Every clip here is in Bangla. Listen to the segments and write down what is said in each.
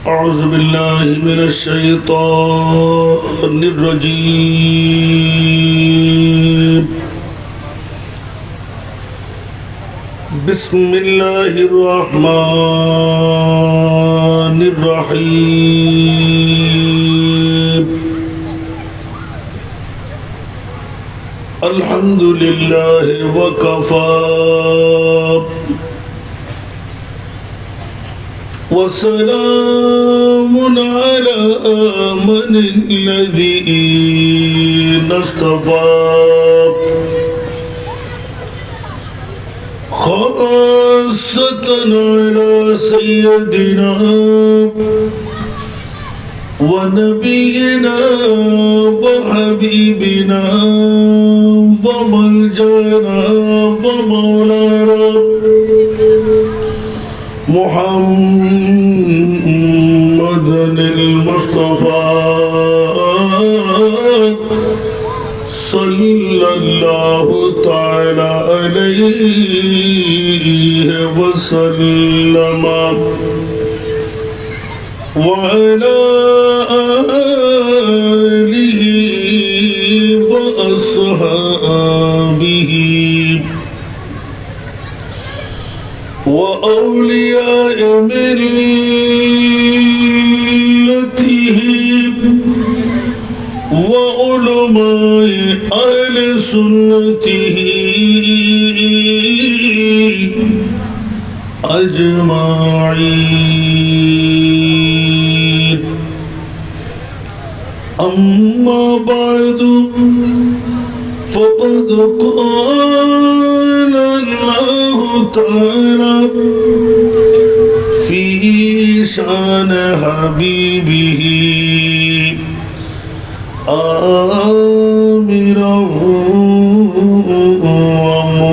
أعوذ بالله من الشيطان الرجيم بسم الله الرحمن الرحيم الحمد لله وكفى وسلام على من الذين اصطفى خاصة على سيدنا ونبينا وحبيبنا وملجأنا ومولانا محمد المصطفى صلى الله تعالى عليه وسلم وعلى آله وأصحابه وأولياء ملته وعلماء أهل سنته أجمعين أما بعد فقد قال الله تعالى في شان حبيبه آمرا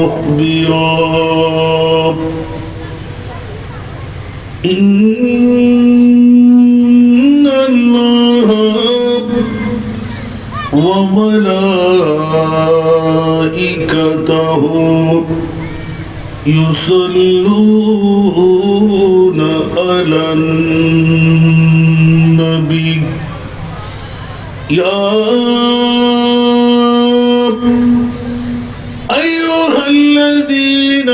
ومخبرا إن الله وملائكته يصلون على النبي يا أيها الذين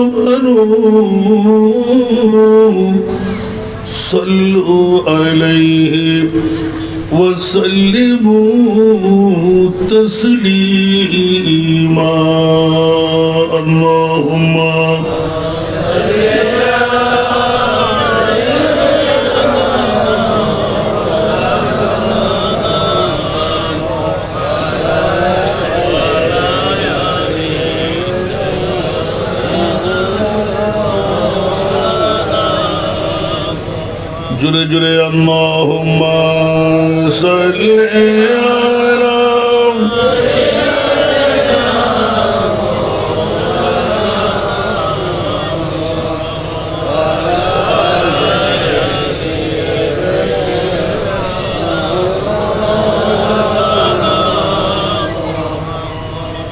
آمنوا صلوا عليه وسلموا تسليما اللهم جل جل اللهم صل على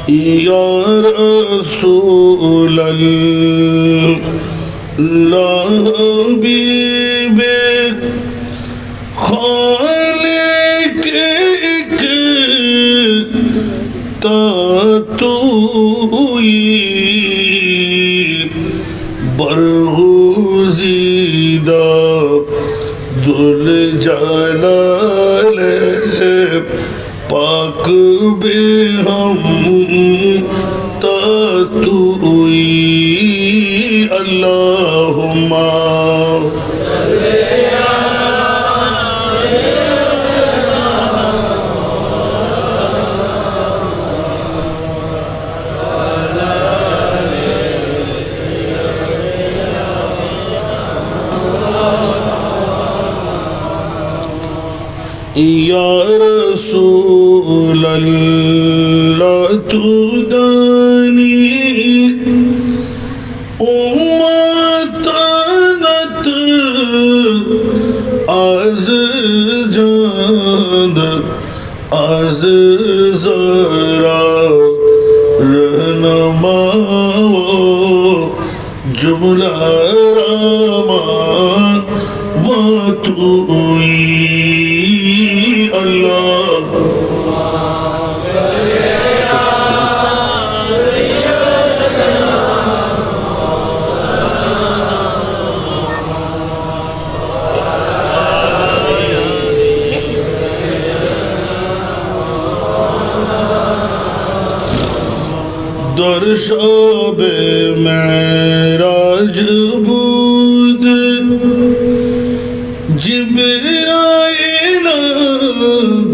يا رسول الله حبيبك خالق تاتوی برگزیدہ ذل جلال پاک بے ہم تاتوی اللہم یا رسول اللہ تو دانی امتانت از جاند از زرا رہنما جملہ راما তুই আল্লাহ در شب معراج بود جبرائیل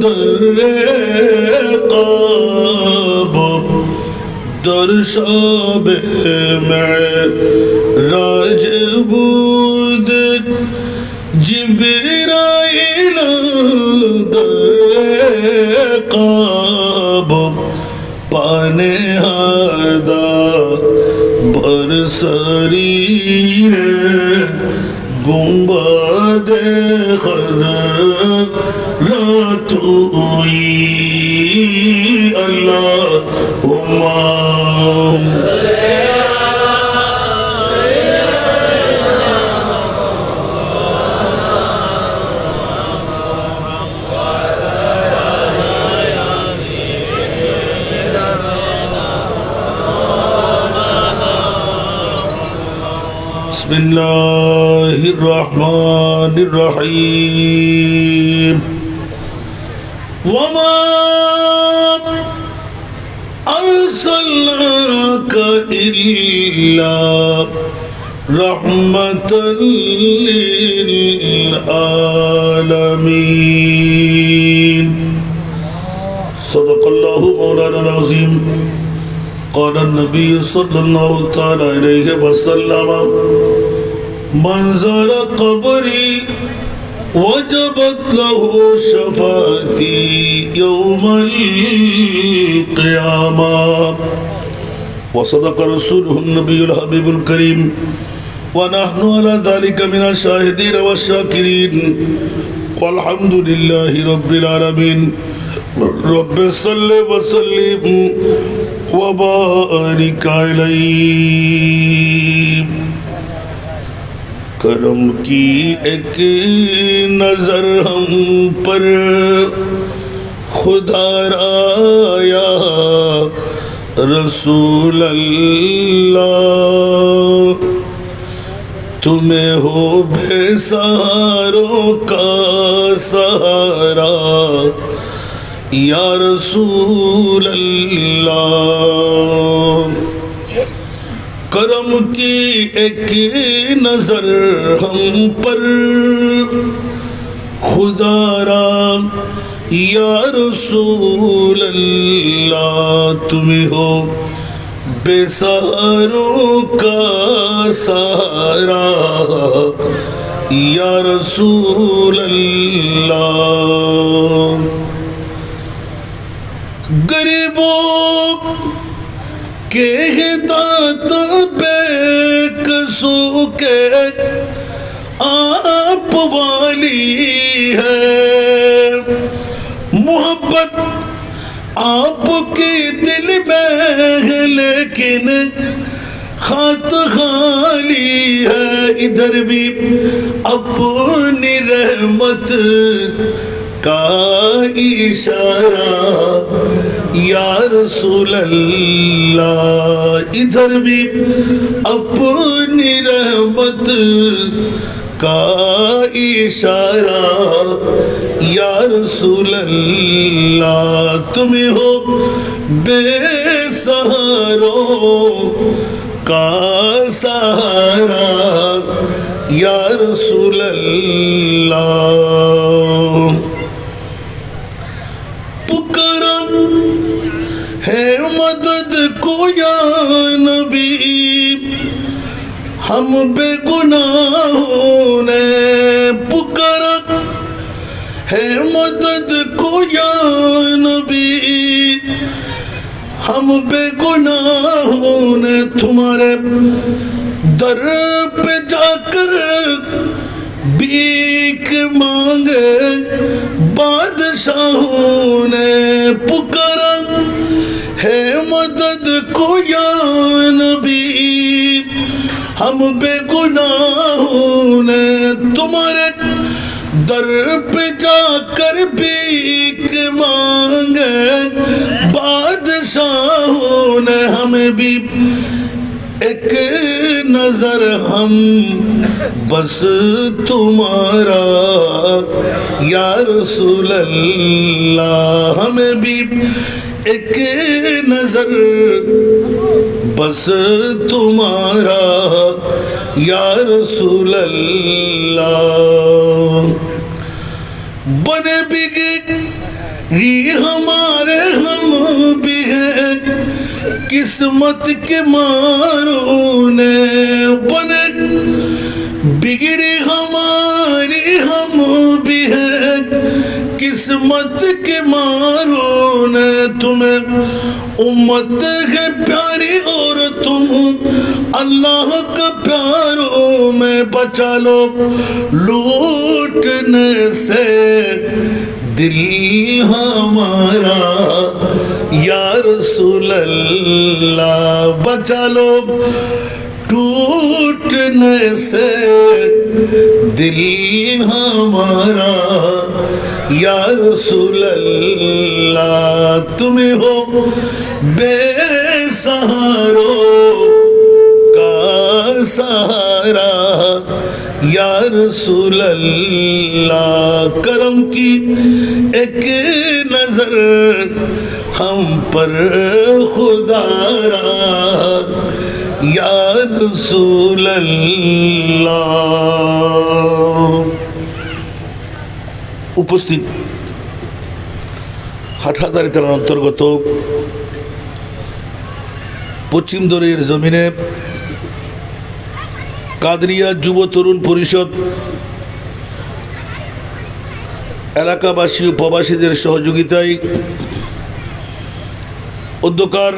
در قاب در شب معراج بود جبرائیل در قاب पाने हादा बरसरीर गुंबद खदरातुई अल्लाहुम्मा बिस्मिल्लाहिर्रहमानिर्रहीम वमा अर्सलनाका इल्ला रहमतल लिल आलमीन सदक़ल्लाहु मौलाना अज़ीम قال النبي صلى الله تعالى عليه وسلم من زار قبري وجبت له شفاعتي يوم القيامة وصدق رسوله النبي الحبيب الكريم ونحن على ذلك من الشاهدين والشاكرين والحمد لله رب العالمين رب صل وسلم وبارك عليه करम की एक नजर हम पर खुदा राया रसूल अल्लाह तुम्हें हो बेसहारों का सहारा या रसूल अल्लाह करम की एक नजर हम पर खुदारा या रसूल अल्लाह तुम्हें हो बेसहारों का सहारा या रसूल अल्लाह गरीबों के हिदायत बेकसू के आप वाली है मोहब्बत आपके दिल में है लेकिन खात खाली है इधर भी अपनी रहमत का इशारा या रसूल अल्लाह इधर भी अपनी रहमत का इशारा या रसूल अल्लाह तुम्हें हो बेसहारों का सहारा या रसूल अल्लाह पुकारा है मदद को या नबी हम बेगुनाहों ने पुकारा है मदद को या नबी हम बेगुनाहों ने तुम्हारे दर पे जाकर भीख मांगे बादशाहों ने पुकारा है मदद को या नबी हम बेगुनाहों ने तुम्हारे दर पे जाकर भीख मांगे बादशाहों ने हमें भी एक नजर हम बस तुम्हारा या रसूल अल्लाह हमें भी एक नजर बस तुम्हारा या रसूल अल्लाह बने बिगड़ी हमारे हम भी हैं किस्मत के मारों ने बने बिगड़ी हमारी हम भी हैं किस्मत के मारों ने तुम्हें उम्मत है प्यारी और तुम अल्लाह का प्यारों में बचा लो लूटने से दिल हमारा या रसूल अल्लाह बचा लो टूटने से दिल हमारा या रसूल अल्लाह तुम्हें हो बेसहारों का सहारा या रसूल अल्लाह करम की एक नजर हम पर खुदारा या रसूल अल्लाह উপস্থিত হাটহাজারী থানার অন্তর্গত পশ্চিম দরের জমিনে কাদরিয়া যুব তরুণ পরিষদ এলাকাবাসী ও প্রবাসীদের সহযোগিতায় অধ্যকার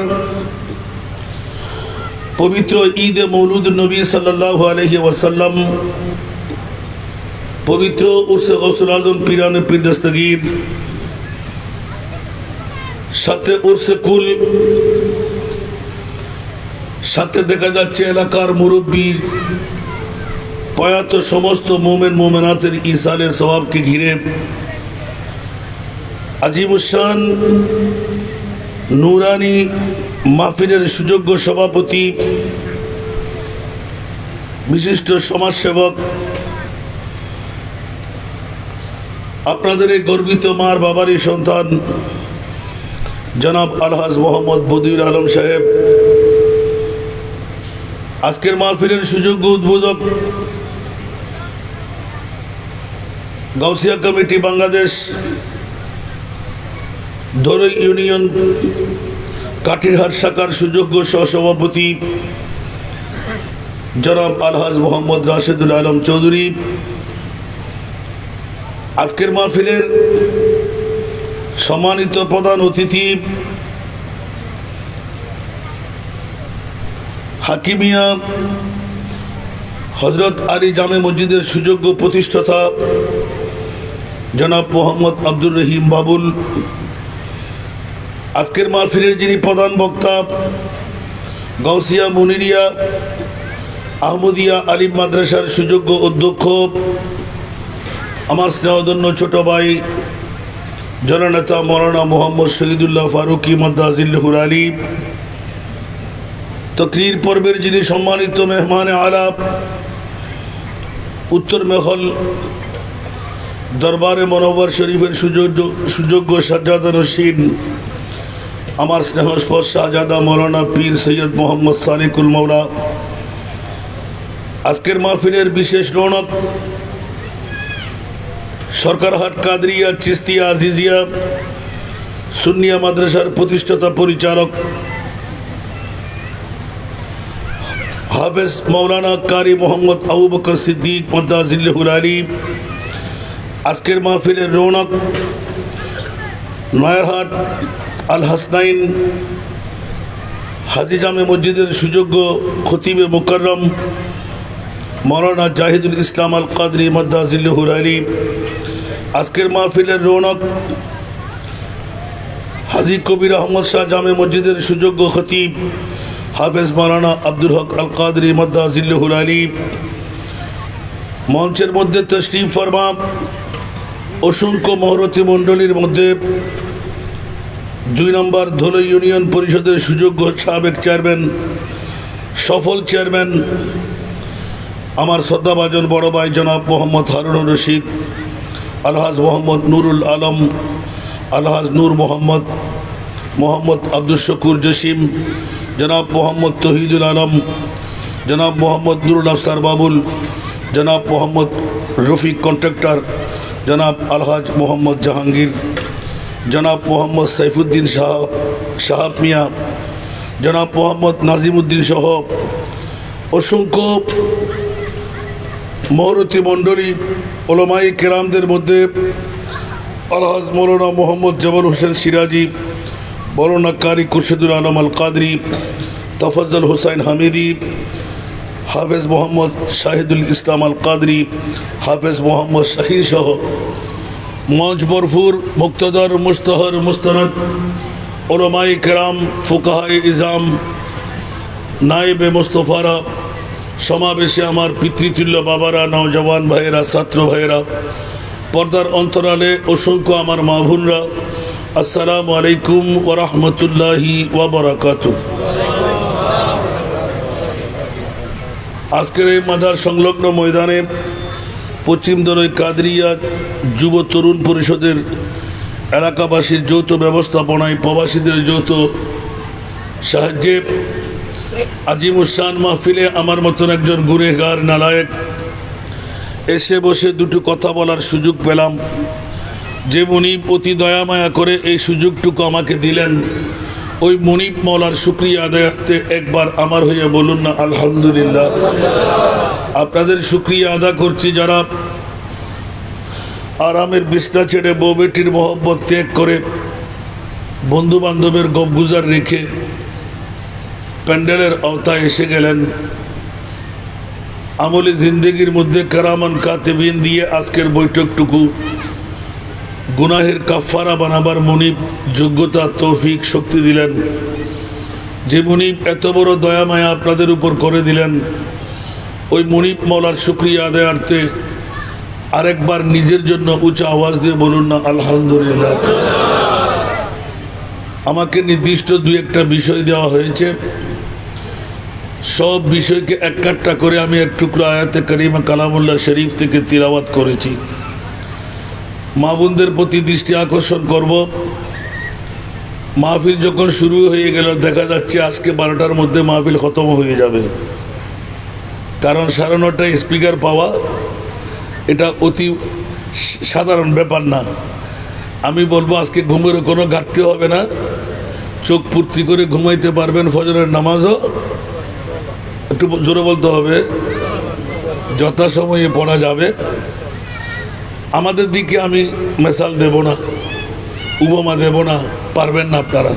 পবিত্র ঈদে মৌলুদ নবী সাল্লাল্লাহু আলাইহি ওয়াসাল্লাম পবিত্র উরসে গৌসুল আজম পীরানে পীর দস্তগীর সাথে উরসে কুল সাথে দেখা যাচ্ছে এলাকার মুরব্বী প্রয়াত সমস্ত মোমেন মোমেনাতের ইসালে সওয়াবকে ঘিরে আজিমুশান নুরানি মাহফিলের সুযোগ্য সভাপতি বিশিষ্ট সমাজসেবক আপনাদের এই গর্বিত মার বাবারই সন্তান জনাব আলহাজ মোহাম্মদ বদিউল আলম সাহেব আজকের মাহফিলের সুযোগ্য উদ্বোধক গাউসিয়া কমিটি বাংলাদেশ ধরই ইউনিয়ন কাঠিরহাট শাখার সুযোগ্য সহসভাপতি জনাব আলহাজ মোহাম্মদ রাশেদুল আলম চৌধুরী আজকের মাহফিলের সম্মানিত প্রধান অতিথি হাকিমিয়া হজরত আলী জামে মসজিদের সুযোগ্য প্রতিষ্ঠাতা জনাব মোহাম্মদ আব্দুর রহিম বাবুল আজকের মাহফিলের যিনি প্রধান বক্তা গাউসিয়া মুনিরিয়া আহমদিয়া আলিম মাদ্রাসার সুযোগ্য অধ্যক্ষ আমার স্নেহধন্য ছোট ভাই জননেতা মৌলানা মোহাম্মদ শহীদুল্লাহ ফারুকি মাদ্দাজিল্লাহুল আলী তকরির পর্বের যিনি সম্মানিত মেহমানে আলাপ উত্তর মেহল দরবারে মনোবর শরীফের সুযোগ্য সাজ্জাদা নশীন আমার স্নেহস্পর্শ শাহজাদা মৌলানা পীর সৈয়দ মোহাম্মদ সালিকুল মৌলা আজকের মাহফিলের বিশেষ রৌনক সরকারহাট কাদরিয়া চিস্তিয়া আজিজিয়া সুন্নিয়া মাদ্রাসার প্রতিষ্ঠাতা পরিচালক হাফেজ মৌলানা কারি মোহাম্মদ আবু বকর সিদ্দিক মাদ্দাজিল্লাহুল আলী আজকের মাহফিলের রৌনক নয়ারহাট আল হাসনাইন হাজি জামে মসজিদের সুযোগ্য খতিবে মুকাররম মৌলানা জাহিদুল ইসলাম আল কাদরি মাদ্দাজিল্লাহুল আলী আজকের মাহফিলের রৌনক হাজি কবির আহমদ শাহ জামে মসজিদের সুযোগ্য খতিব হাফেজ মৌলানা আব্দুল হক আল কাদরি মাদ্দাজিল্লাহুল আলী মঞ্চের মধ্যে তশরিফ ফরমা অসংখ্য মহরতী মণ্ডলীর মধ্যে 2 নম্বর ধলাই ইউনিয়ন পরিষদের সুযোগ্য সাবেক চেয়ারম্যান, সফল চেয়ারম্যান আমার শ্রদ্ধাভাজন বড় ভাই জনাব মোহাম্মদ হারুনুর রশিদ, আলহাজ মোহাম্মদ নুরুল আলম, আলহাজ নূর মোহাম্মদ, মোহাম্মদ আব্দুল শকুর জসিম, জনাব মোহাম্মদ তহিদুল আলম, জনাব মোহাম্মদ নুরুল আফসার বাবুল, জনাব মোহাম্মদ রফিক কন্ট্রাক্টর, জনাব আলহাজ মোহাম্মদ জাহাঙ্গীর, জনাব মোহাম্মদ সাইফুদ্দিন সাহাব মিয়া, জনাব মোহাম্মদ নাজিমুদ্দিন সহ অসংখ্য মহরতী মণ্ডলী ওলামায়ে কেরামদের মধ্যে আলহাজ মৌলানা মোহাম্মদ জবর হোসেন সিরাজি, মৌলানা কারি খুরশিদুল আলম আল কাদরি, তফাজ্জল হুসাইন হামিদি, হাফেজ মোহাম্মদ শাহিদুল ইসলাম আল কাদরি, হাফেজ মোহাম্মদ শাহির সহ মঞ্চ বরফুর মুক্তদর মুস্তাহর মুস্তানাদ ওলামায়ে কেরাম, ফুকাহায়ে ইজাম, নায়েবে মুস্তফারা, সমাবেশে আমার পিতৃতুল্য বাবারা, নওজওয়ান ভাইয়েরা, ছাত্র ভাইয়েরা, পর্দার অন্তরালে অসংখ্য আমার মা বোনরা, আসসালামু আলাইকুম ওয়া রাহমাতুল্লাহি ওয়া বারাকাতুহু। আজকের এই মাদার সংলগ্ন ময়দানে পশ্চিম দরই কাদরিয়া যুব তরুণ পরিষদের এলাকাবাসীর যৌথ ব্যবস্থাপনায় প্রবাসীদের যৌথ সাহায্যে আজিমুসান মাহফিলে আমার মতন একজন গুনেগার নালায়েক এসে বসে দুটো কথা বলার সুযোগ পেলাম। যে মুনিব অতি দয়ামায়া করে এই সুযোগটুকু আমাকে দিলেন, ওই মুনিব মওলার শুকরিয়া আদায়ার্থে একবার আমার হইয়া বলুন না আলহামদুলিল্লাহ। আপনাদের শুকরিয়া আদা করছি যারা আরামের বিছনা ছেড়ে বউ বেটির মহব্বত ত্যাগ করে বন্ধু বান্ধবের গপগুজার রেখে প্যান্ডেলের আওতায় এসে গেলেন। আমলে জিন্দগির মধ্যে কারামান কাতেবিন দিয়ে আজকের বৈঠকটুকু গুনাহের কাফারা বানাবার মুনিব যোগ্যতা, তৌফিক, শক্তি দিলেন। যে মুনিব এত বড় দয়া মায়া আপনাদের উপর করে দিলেন, ওই মুনিব মওলার শুকরিয়া আদায়ার্থে আরেকবার নিজের জন্য উঁচা আওয়াজ দিয়ে বলুন না আলহামদুলিল্লাহ। আমাকে নির্দিষ্ট 2-1টা বিষয় দেওয়া হয়েছে, সব বিষয়কে এক কাট্টা করে আমি এক টুকরো আয়াতে কারিমা কালামুল্লাহ শরীফ থেকে তিলাওয়াত করেছি। মা বোনদের প্রতি দৃষ্টি আকর্ষণ করব, মাহফিল যখন শুরু হয়ে গেল দেখা যাচ্ছে আজকে 12টার মধ্যে মাহফিল খতম হয়ে যাবে, কারণ 9:30টায় স্পিকার পাওয়া এটা অতি সাধারণ ব্যাপার না। আমি বলবো আজকে ঘুমেরও কোনো ঘাটতি হবে না, চোখ পূর্তি করে ঘুমাইতে পারবেন। ফজরের নামাজও একটু জোরে বলতে হবে, যথাসময়ে পড়া যাবে। আমাদের দিকে আমি মেসাল দেব না, উপমা দেব না, পারবেন না আপনারা।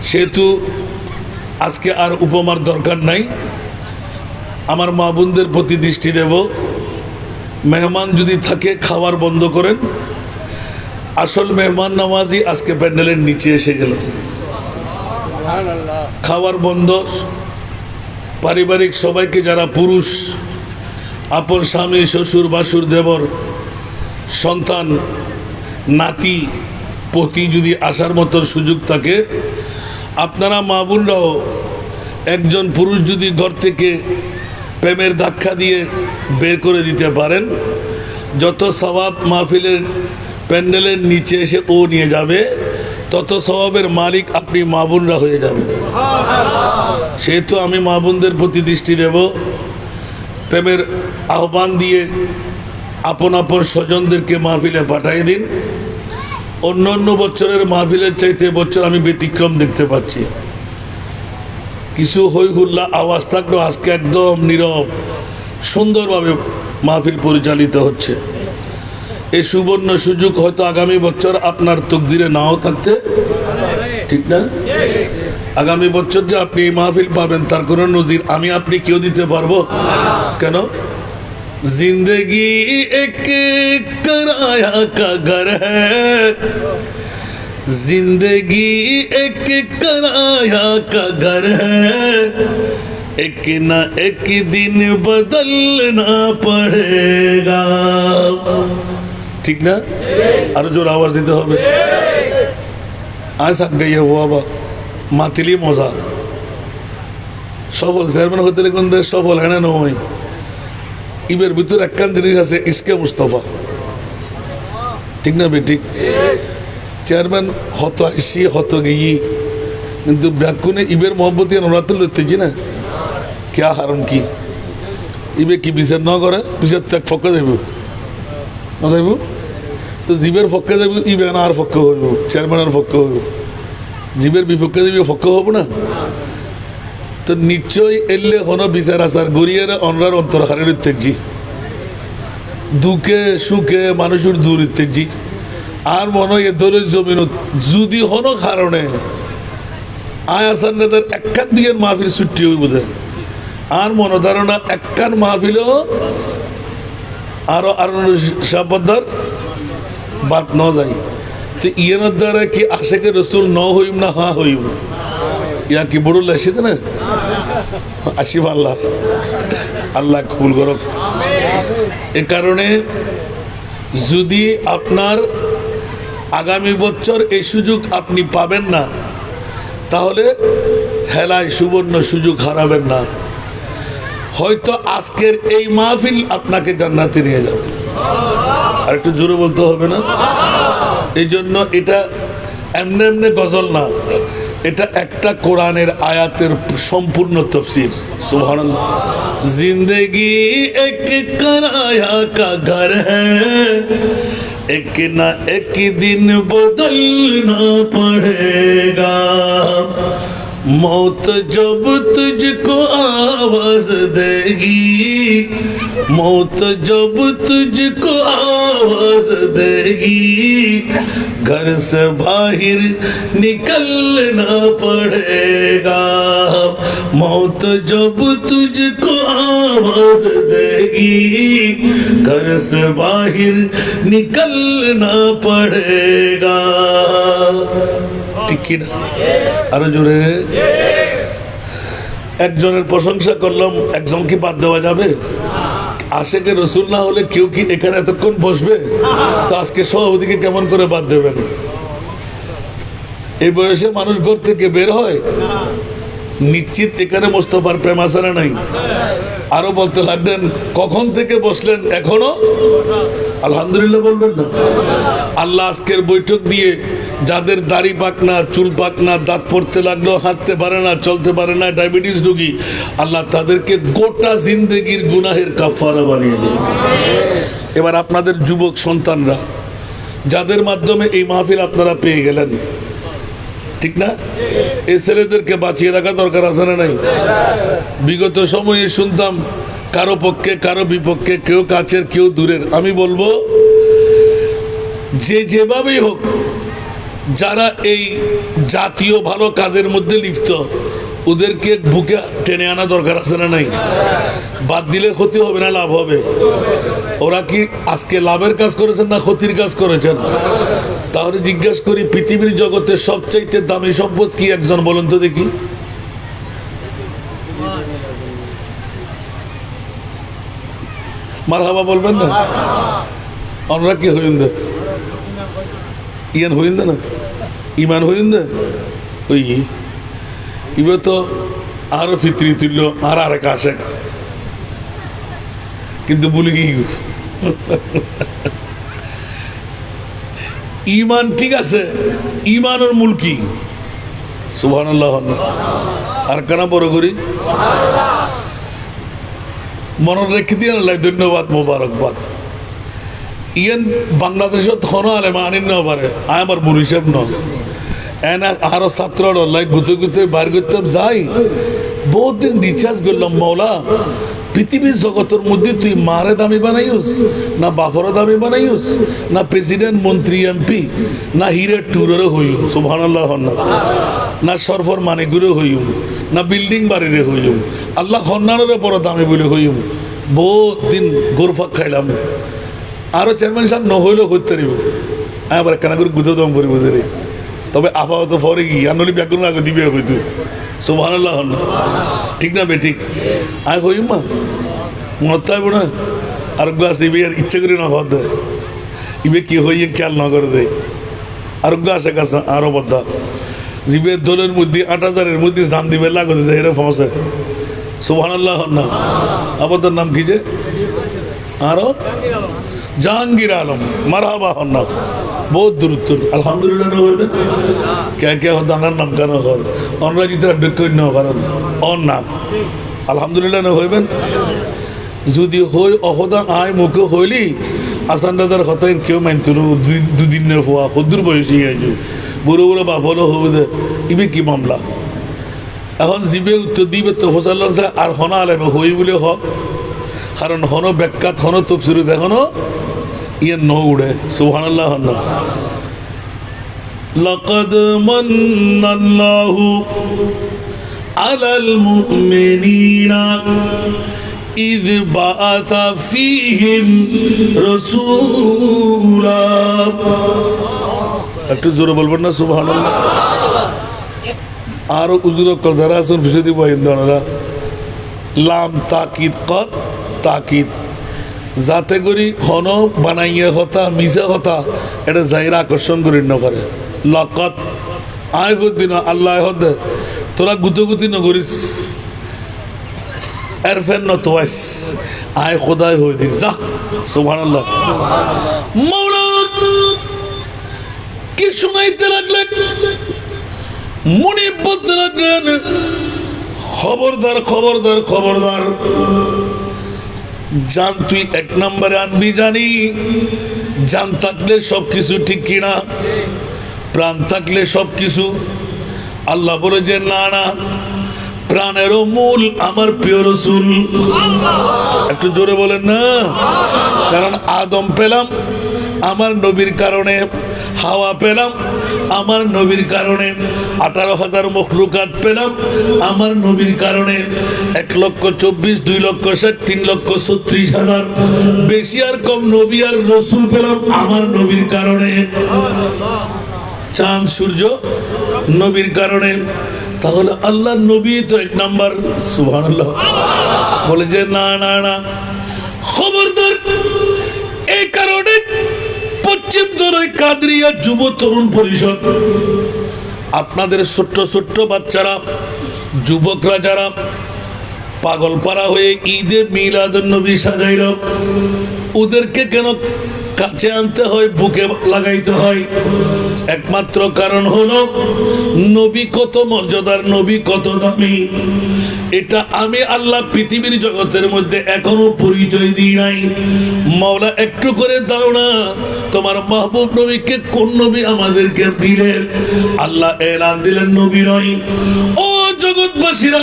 সেহেতু আজকে আর উপমার দরকার নাই। আমার মা বোনদের প্রতি দৃষ্টি দেব, মেহমান যদি থাকে খাবার বন্ধ করেন। আসল মেহমান নামাজি আজকে প্যান্ডেলের নিচে এসে গেল, খাবার বন্ধ। পারিবারিক সবাইকে, যারা পুরুষ, আপন স্বামী, শ্বশুর, বাসুর, দেবর, সন্তান, নাতি, পতি যদি আসার মতো সুযোগ থাকে, আপনারা মা বোনরাও একজন পুরুষ যদি ঘর থেকে প্রেমের ধাক্কা দিয়ে বের করে দিতে পারেন, যত সওয়াব মাহফিলের প্যান্ডেলের নিচে এসে ও নিয়ে যাবে, তত সওয়াবের মালিক আপনি মা বোনরা হয়ে যাবেন। সেহেতু আমি মা বোনদের প্রতি দৃষ্টি দেব, প্রেমের আহ্বান দিয়ে আপন আপন স্বজনদেরকে মাহফিলে পাঠিয়ে দিন। অন্য অন্য বছরের মাহফিলের চাইতে বছর আমি ব্যতিক্রম দেখতে পাচ্ছি। কিছু হই হুল্লা আওয়াজ থাকলেও আজকে একদম নীরব, সুন্দরভাবে মাহফিল পরিচালিত হচ্ছে। এই সুবর্ণ সুযোগ হয়তো আগামী বছর আপনার তকদিরে নাও থাকতে, ঠিক না? আগামী বছর যে আপনি এই মাহফিল পাবেন তার কোনো নজির আমি আপনি কেউ দিতে পারবো? কেন? जिंदगी एक किराया का घर है, जिंदगी एक किराया का घर है, एक ना एक दिन बदलना पड़ेगा ठीक ना और जोर आवाज দিতে হবে আজ গিয়ে বাবা মাতিলি মজা সফল চেয়ারম্যান হতে কোন দেশ সফল হয় না নয় ইবের ভিতর একখান জিনিস আছে ইসকে মুস্তাফা ঠিক না বেঠিক চেয়ারম্যান হত আইসি হত গিয়ে কিন্তু ব্যাকুনে ইবের মোহব্বতী নরাতুল লইতেছি না क्या हारम की इबे की বিচার না করে বিচার তক ফক্কা দেব না যাইব তো জিবের ফক্কা দেব ইবে না আর ফক্কা হইব চেয়ারম্যান আর ফক্কা হইব জিবের বিপক্ষে দেব ফক্কা হব না তো নিশ্চয় এলে হনো বিচার আসার গরিয়ের অনরার অন্তর হারিয়ে তেজি দুঃখে সুখে মানুষের দূর তেজি আর মনে এ ধরে জমিন যদি হনো কারণে আয় আসার নেতার একখান দুইয়ের মাহফিল ছুটি হইব আর মনোধারণা একখান মাহফিল আরো আর সাবধান বাদ ন যায় তো ইয়ের দ্বারা কি আশেকে রসুল ন হইম না হা হইম ইয়া কি বড় লাসি না আসিফ আল্লাহ আল্লাহ কবুল করুক এ কারণে যদি আপনার আগামী বছর এই সুযোগ আপনি পাবেন না তাহলে হেলায় সুবর্ণ সুযোগ হারাবেন না হয়তো আজকের এই মাহফিল আপনাকে জান্নাতে নিয়ে যাবে আর একটু জোরে বলতে হবে না এই জন্য এটা এমনি এমনি গজল না এটা একটা কোরআনের আয়াতের সম্পূর্ণ তফসির সুবহানাল্লাহ জিন্দেগি এক কিরায়া কা ঘর হ্যায় एक ना एक दिन बदलना पड़ेगा मौत जब तुझको आवाज देगी मौत जब तुझको आवाज देगी घर से बाहर निकलना पड़ेगा मौत जब तुझको आवाज देगी घर से बाहर निकलना पड़ेगा ঠিক না আরো জোরে একজনের প্রশংসা করলাম একজন কি বাদ দেওয়া যাবে আশেকে রসুল না হলে কেউ কি এখানে এতক্ষণ বসবে তো আজকে সভাপতিকে কেমন করে বাদ দেবেন এই বয়সে মানুষ ঘর থেকে বের হয় নিশ্চিত এখানে মোস্তফার প্রেম আছে না নাই আরো বলতে লাগলেন কখন থেকে বসলেন এখনো আলহামদুলিল্লাহ বলবেন না আল্লাহ আজকের বৈঠক দিয়ে যাদের দাড়ি পাকনা চুল পাকনা দাঁত পড়তে লাগলো হাঁটতে পারে না চলতে পারে না ডায়াবেটিস রোগী আল্লাহ তাদেরকে গোটা জিন্দেগির গুনাহের কাফারা বানিয়ে দিল এবার আপনাদের যুবক সন্তানরা যাদের মাধ্যমে এই মাহফিল আপনারা পেয়ে গেলেন ঠিক না এই ছেলেদেরকে বাঁচিয়ে রাখা দরকার আছে না নাই বিগত সময়ে শুনতাম কারো পক্ষে কারো বিপক্ষে কেউ কাছের কেউ দূরের আমি বলবো যে যেভাবেই হোক যারা এই জাতীয় ভালো কাজের মধ্যে লিপ্ত ওদেরকে বুকে টেনে আনা দরকার আছে না নাই বাদ দিলে ক্ষতি হবে না লাভ হবে ওরা কি আজকে লাভের কাজ করেছেন না ক্ষতির কাজ করেছেন তাহলে জিজ্ঞাসা করি পৃথিবীর জগতে সবচাইতে দামি সম্পদ কি একজন বলুন তো দেখি মারহাবা বলবেন না আমরা কি হইন দে ইয়ান হইন দে না ইমান হইন দে ওই ইবে তো আরো ফিতরি তুলল আর আরেক আসে কিন্তু বলি কি ইমান ঠিক আছে ইমানের মূল কি সুবহানাল্লাহ আর কানা বড় করি মনে রেখে দিয়ে আল্লাহ ধন্যবাদ মোবারকবাদ ইয়ান বাংলাদেশত হন আলেম আনিন না পারে আমার মুর হিসাব ন এনা আরো ছাত্র লাইক গুতে গুতে বার করতাম যাই বহুত দিন রিচার্জ করলাম মৌলা পৃথিবীর জগতের মধ্যে তুই মারে দামি বানাইস না বাফরে দামি বানাইস না প্রেসিডেন্ট মন্ত্রী এমপি না হিরের টুরেরও হইম সুবহানাল্লাহ না সরফর মানিগুরে হইম না বিল্ডিং বাড়িরে হইম আল্লাহ খন্নারের বড় দামি বলে হইম বহুত দিন গোরফাক খাইলাম আরো চেয়ারম্যান সাহেব নহইলেও হইতে পারিব আবার কেনা করে গুঁতো দম করিব তবে আপাতত পরে কি আনলি ব্যাকরণ আগে দিবে হইতো সুবহানাল্লাহ না ঠিক না বেঠিক আয় হই মা মনে থাকবো না আর গাছ ইবে আর ইচ্ছে করে না খাওয়া দেয় ইবে কি হইয়ে খেয়াল না করে দেয় আর গাছে গাছে আরো বদ্ধা জিবের দোলের মধ্যে ৮,০০০-এর মধ্যে জান দিবে লাগতে যায় এরা ফসে সুবহানাল্লাহ না আবার নাম কি যে আরো জাহাঙ্গীর আলম মারহাবা হন না বহুত দূরত্ব আলহামদুলিল্লাহ না হইবেন কে কে দানার নাম কেন হর অনরাজিতার ডেক্য কারণ অন না আলহামদুলিল্লাহ না হইবেন যদি হই অহদা আয় মুখে হইলি আসান দাদার হতাই কেউ মানত দুদিনের ফোয়া সদ্দুর বয়সী আইজু বুড়ো বুড়ো বাফলও হবে দে ইবে কি মামলা এখন জিবে উত্তর দিবে তো হোসাল আর হনা আলেমে হই বলে হক কারণ হন ব্যাখ্যাত হন তফসির দেখানো ইয়ে ন উড়ে সুবহানাল্লাহ না লাকাদ মান্নাল্লাহু আলাল মুমিনিনা ইয বাআসা ফীহিম রাসূলা একটু জোরে বলবেন না সুবহানাল্লাহ আর উজুর কল যারা আছেন বুঝে দিব ইন্দনরা লাম তাকিদ কত তাকিদ যাতে করি ঘন বানাইয়া কথা মিশা কথা এটা জাহির আকর্ষণ করি না পারে লকত আয় করতি না আল্লাহ হদে তোরা গুতগুতি নগরিস এরফেন নতওয়াইস আয় খোদাই হয়ে দিস যা সুবহানাল্লাহ মাওলা কি শোনাইতে লাগলেন মনে বলতে লাগলেন খবরদার খবরদার খবরদার জান তুই এক নম্বরে আনবি জানি জান থাকলে সব কিছু ঠিক কিনা প্রাণ থাকলে সব কিছু আল্লাহ বলে যে না না প্রাণেরও মূল আমার প্রিয় রাসূল একটু জোরে বলেন না কারণ আদম পেলাম আমার নবীর কারণে হাওয়া পেলাম আমার নবীর কারণে 18,000 মখলুকাত পেলাম আমার নবীর কারণে 1,24,000 2,60,000 3,36,000 বেশি আর কম নবী আর রসুল পেলাম আমার নবীর কারণে চাঁদ সূর্য নবীর কারণে তাহলে আল্লাহ নবী তো এক নাম্বার সুবহানাল্লাহ বলে যে না না না খবরদার এই কারণে পশ্চিম দরই কাদরিয়া যুব তরুণ পরিষদ আপনাদের ছোট্ট ছোট্ট বাচ্চারা যুবকরা যারা পাগলপাড়া হয়ে ঈদে মিলাদুন নবী সাজাইল ওদেরকে কেন কাছে আনতে হয় বুকে লাগাইতে হয় একমাত্র কারণ হলো নবী কত মর্যাদার নবী কত দামি এটা আমি আল্লাহ পৃথিবীর জগতের মধ্যে এখনো পরিচয় দিই নাই মাওলা একটু করে দাও না তোমার মাহবুব নবীকে কোন নবী আমাদেরকে দিলেন আল্লাহ এলান দিলেন নবী নয় ও জগৎবাসীরা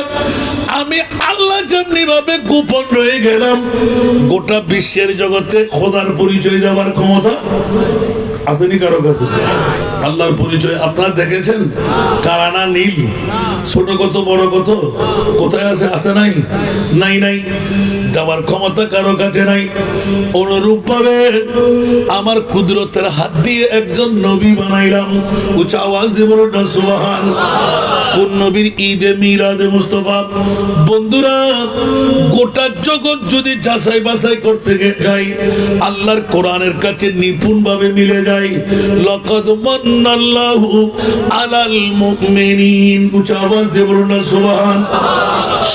আমি আল্লাহ যেমনি ভাবে গোপন রয়ে গেলাম গোটা বিশ্বের জগতে খোদার পরিচয় দেওয়ার ক্ষমতা আসেনি কারো কাছে আল্লাহর পরিচয় আপনারা দেখেছেন কারানা নীল ছোট কত বড় কত কোথায় আছে আছে নাই নাই নাই দেওয়ার ক্ষমতা কারো কাছে নাই অনুরূপ ভাবে আমার কুদরতের হাত দিয়ে একজন নবী বানাইলাম উচ্চ আওয়াজ দিয়ে বলো না সুবহান কোন নবীর ঈদে মিলাদে মুস্তাফা বন্ধুরা গোটা জগৎ যদি যাচাই বাছাই করতে যাই আল্লাহর কোরআনের কাছে নিপুণ ভাবে মিলে যায় লাকাদ মান্নাল্লাহু আলাল মুমিনিন উচ্চ আওয়াজ দিয়ে বলো না সুবহান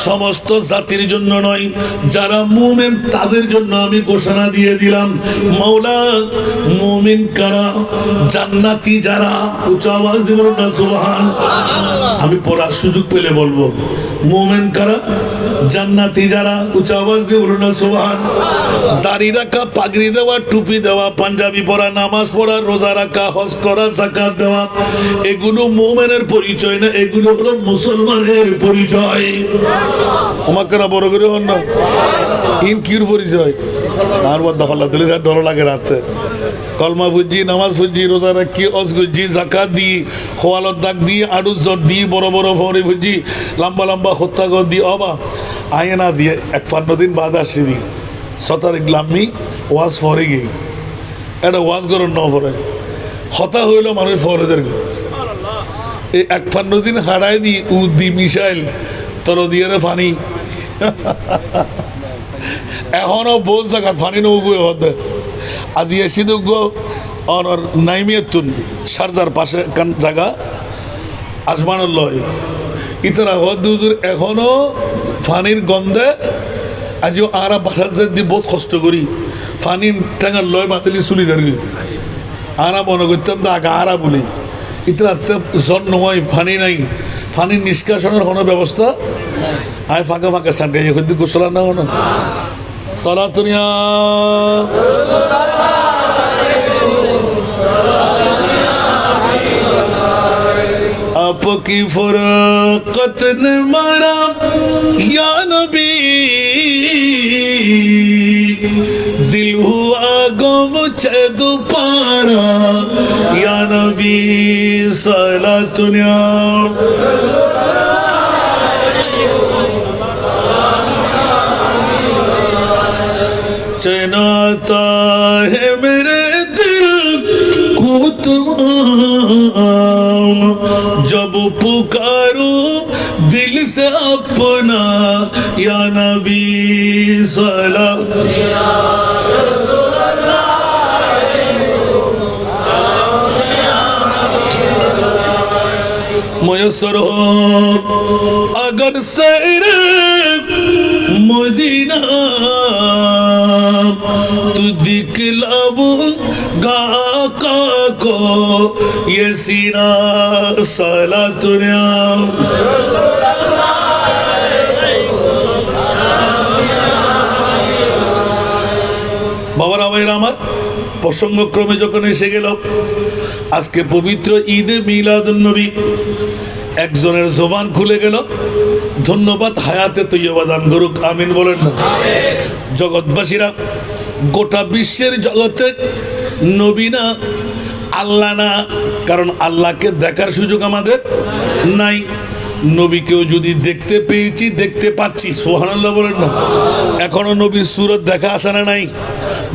সমস্ত জাতির জন্য নয় যারা মুমিন তাদের জন্য আমি ঘোষণা দিয়ে দিলাম মাওলা মুমিন কারা জান্নাতি যারা উচ্চ আওয়াজ দিয়ে বলো না সুবহান আমি পড়ার সুযোগ পেলে বলবো মুমিন কারা জান্নাতি যারা উচ্চ আওয়াজ দিয়ে বলো না সুবহান দাড়ি রাখা পাগড়ি দেওয়া টুপি দেওয়া পাঞ্জাবি পরা নামাজ পড়া রোজা রাখা হজ করা যাকাত দেওয়া এগুলো মুমিনের পরিচয় না এগুলো হলো মুসলমানের পরিচয় আমাকে না বড় করে হন না ইন কির পরিচয় আর বাদ দখল দিলে যা ডর লাগে রাতে কলমা ফুজি নামাজ ফুজি রোজা রাখি হজ গুজি যাকাত দি খোয়ালত দাগ দি আড়ু জট দি বড় বড় ফরি ফুজি লম্বা লম্বা হত্যা কর দি অবা আয়ে না দিয়ে 51 দিন বাদ আসিবি 7 তারিখ লাম্মি ওয়াজ ফরে গই এটা ওয়াজ করুন ন ফরে হতা হইল মানুষ ফরজের এই 15 দিন হারাই দি উদ্দি মিসাইল তর দিয়ে পানি এখনো বহু জায়গা পানি নৌকুয়ে হতে আজি এসি দুগ্গ অনর নাইমিয়েতুন সারজার পাশে জায়গা আসমানের লয় ইতারা হদুজুর এখনো পানির গন্ধে আজিও আরা বাসার যে বহুত কষ্ট করি পানি টাঙার লয় বাতিলি চুলি ধরি আরা মনে করতাম তো আগে আরা বলি ইতারা জন নয় পানি নাই পানির নিষ্কাশনের কোনো ব্যবস্থা আয় ফাঁকা ফাঁকা সানকে এখন গোসলা না হনো সালাতুনিয়া आपकी फुरकत ने मारा या नबी दिल हुआ गुम मुझे दोबारा या नबी सलातुनिया चनाता है मेरे दिल को तमाम जब पुकारो दिल से अपना या नबी सलाम मुयस्सर हो अगर सैर मदीना तू दिखलाऊंगा आका को ये सीना सलातुनिया বাবারা ভাইরা আমার প্রসঙ্গক্রমে যখন এসে গেল আজকে পবিত্র ঈদে মিলাদুন নবী একজনের জবান খুলে গেল ধন্যবাদ হায়াতে তৈয়বা দান করুক আমিন বলেন না জগৎবাসীরা গোটা বিশ্বের জগতে নবী না আল্লাহ না কারণ আল্লাহকে দেখার সুযোগ আমাদের নাই নবীকেও যদি দেখতে পেয়েছি দেখতে পাচ্ছি সুবহানাল্লাহ বলেন না এখনো নবীর সুরত দেখা আসে না নাই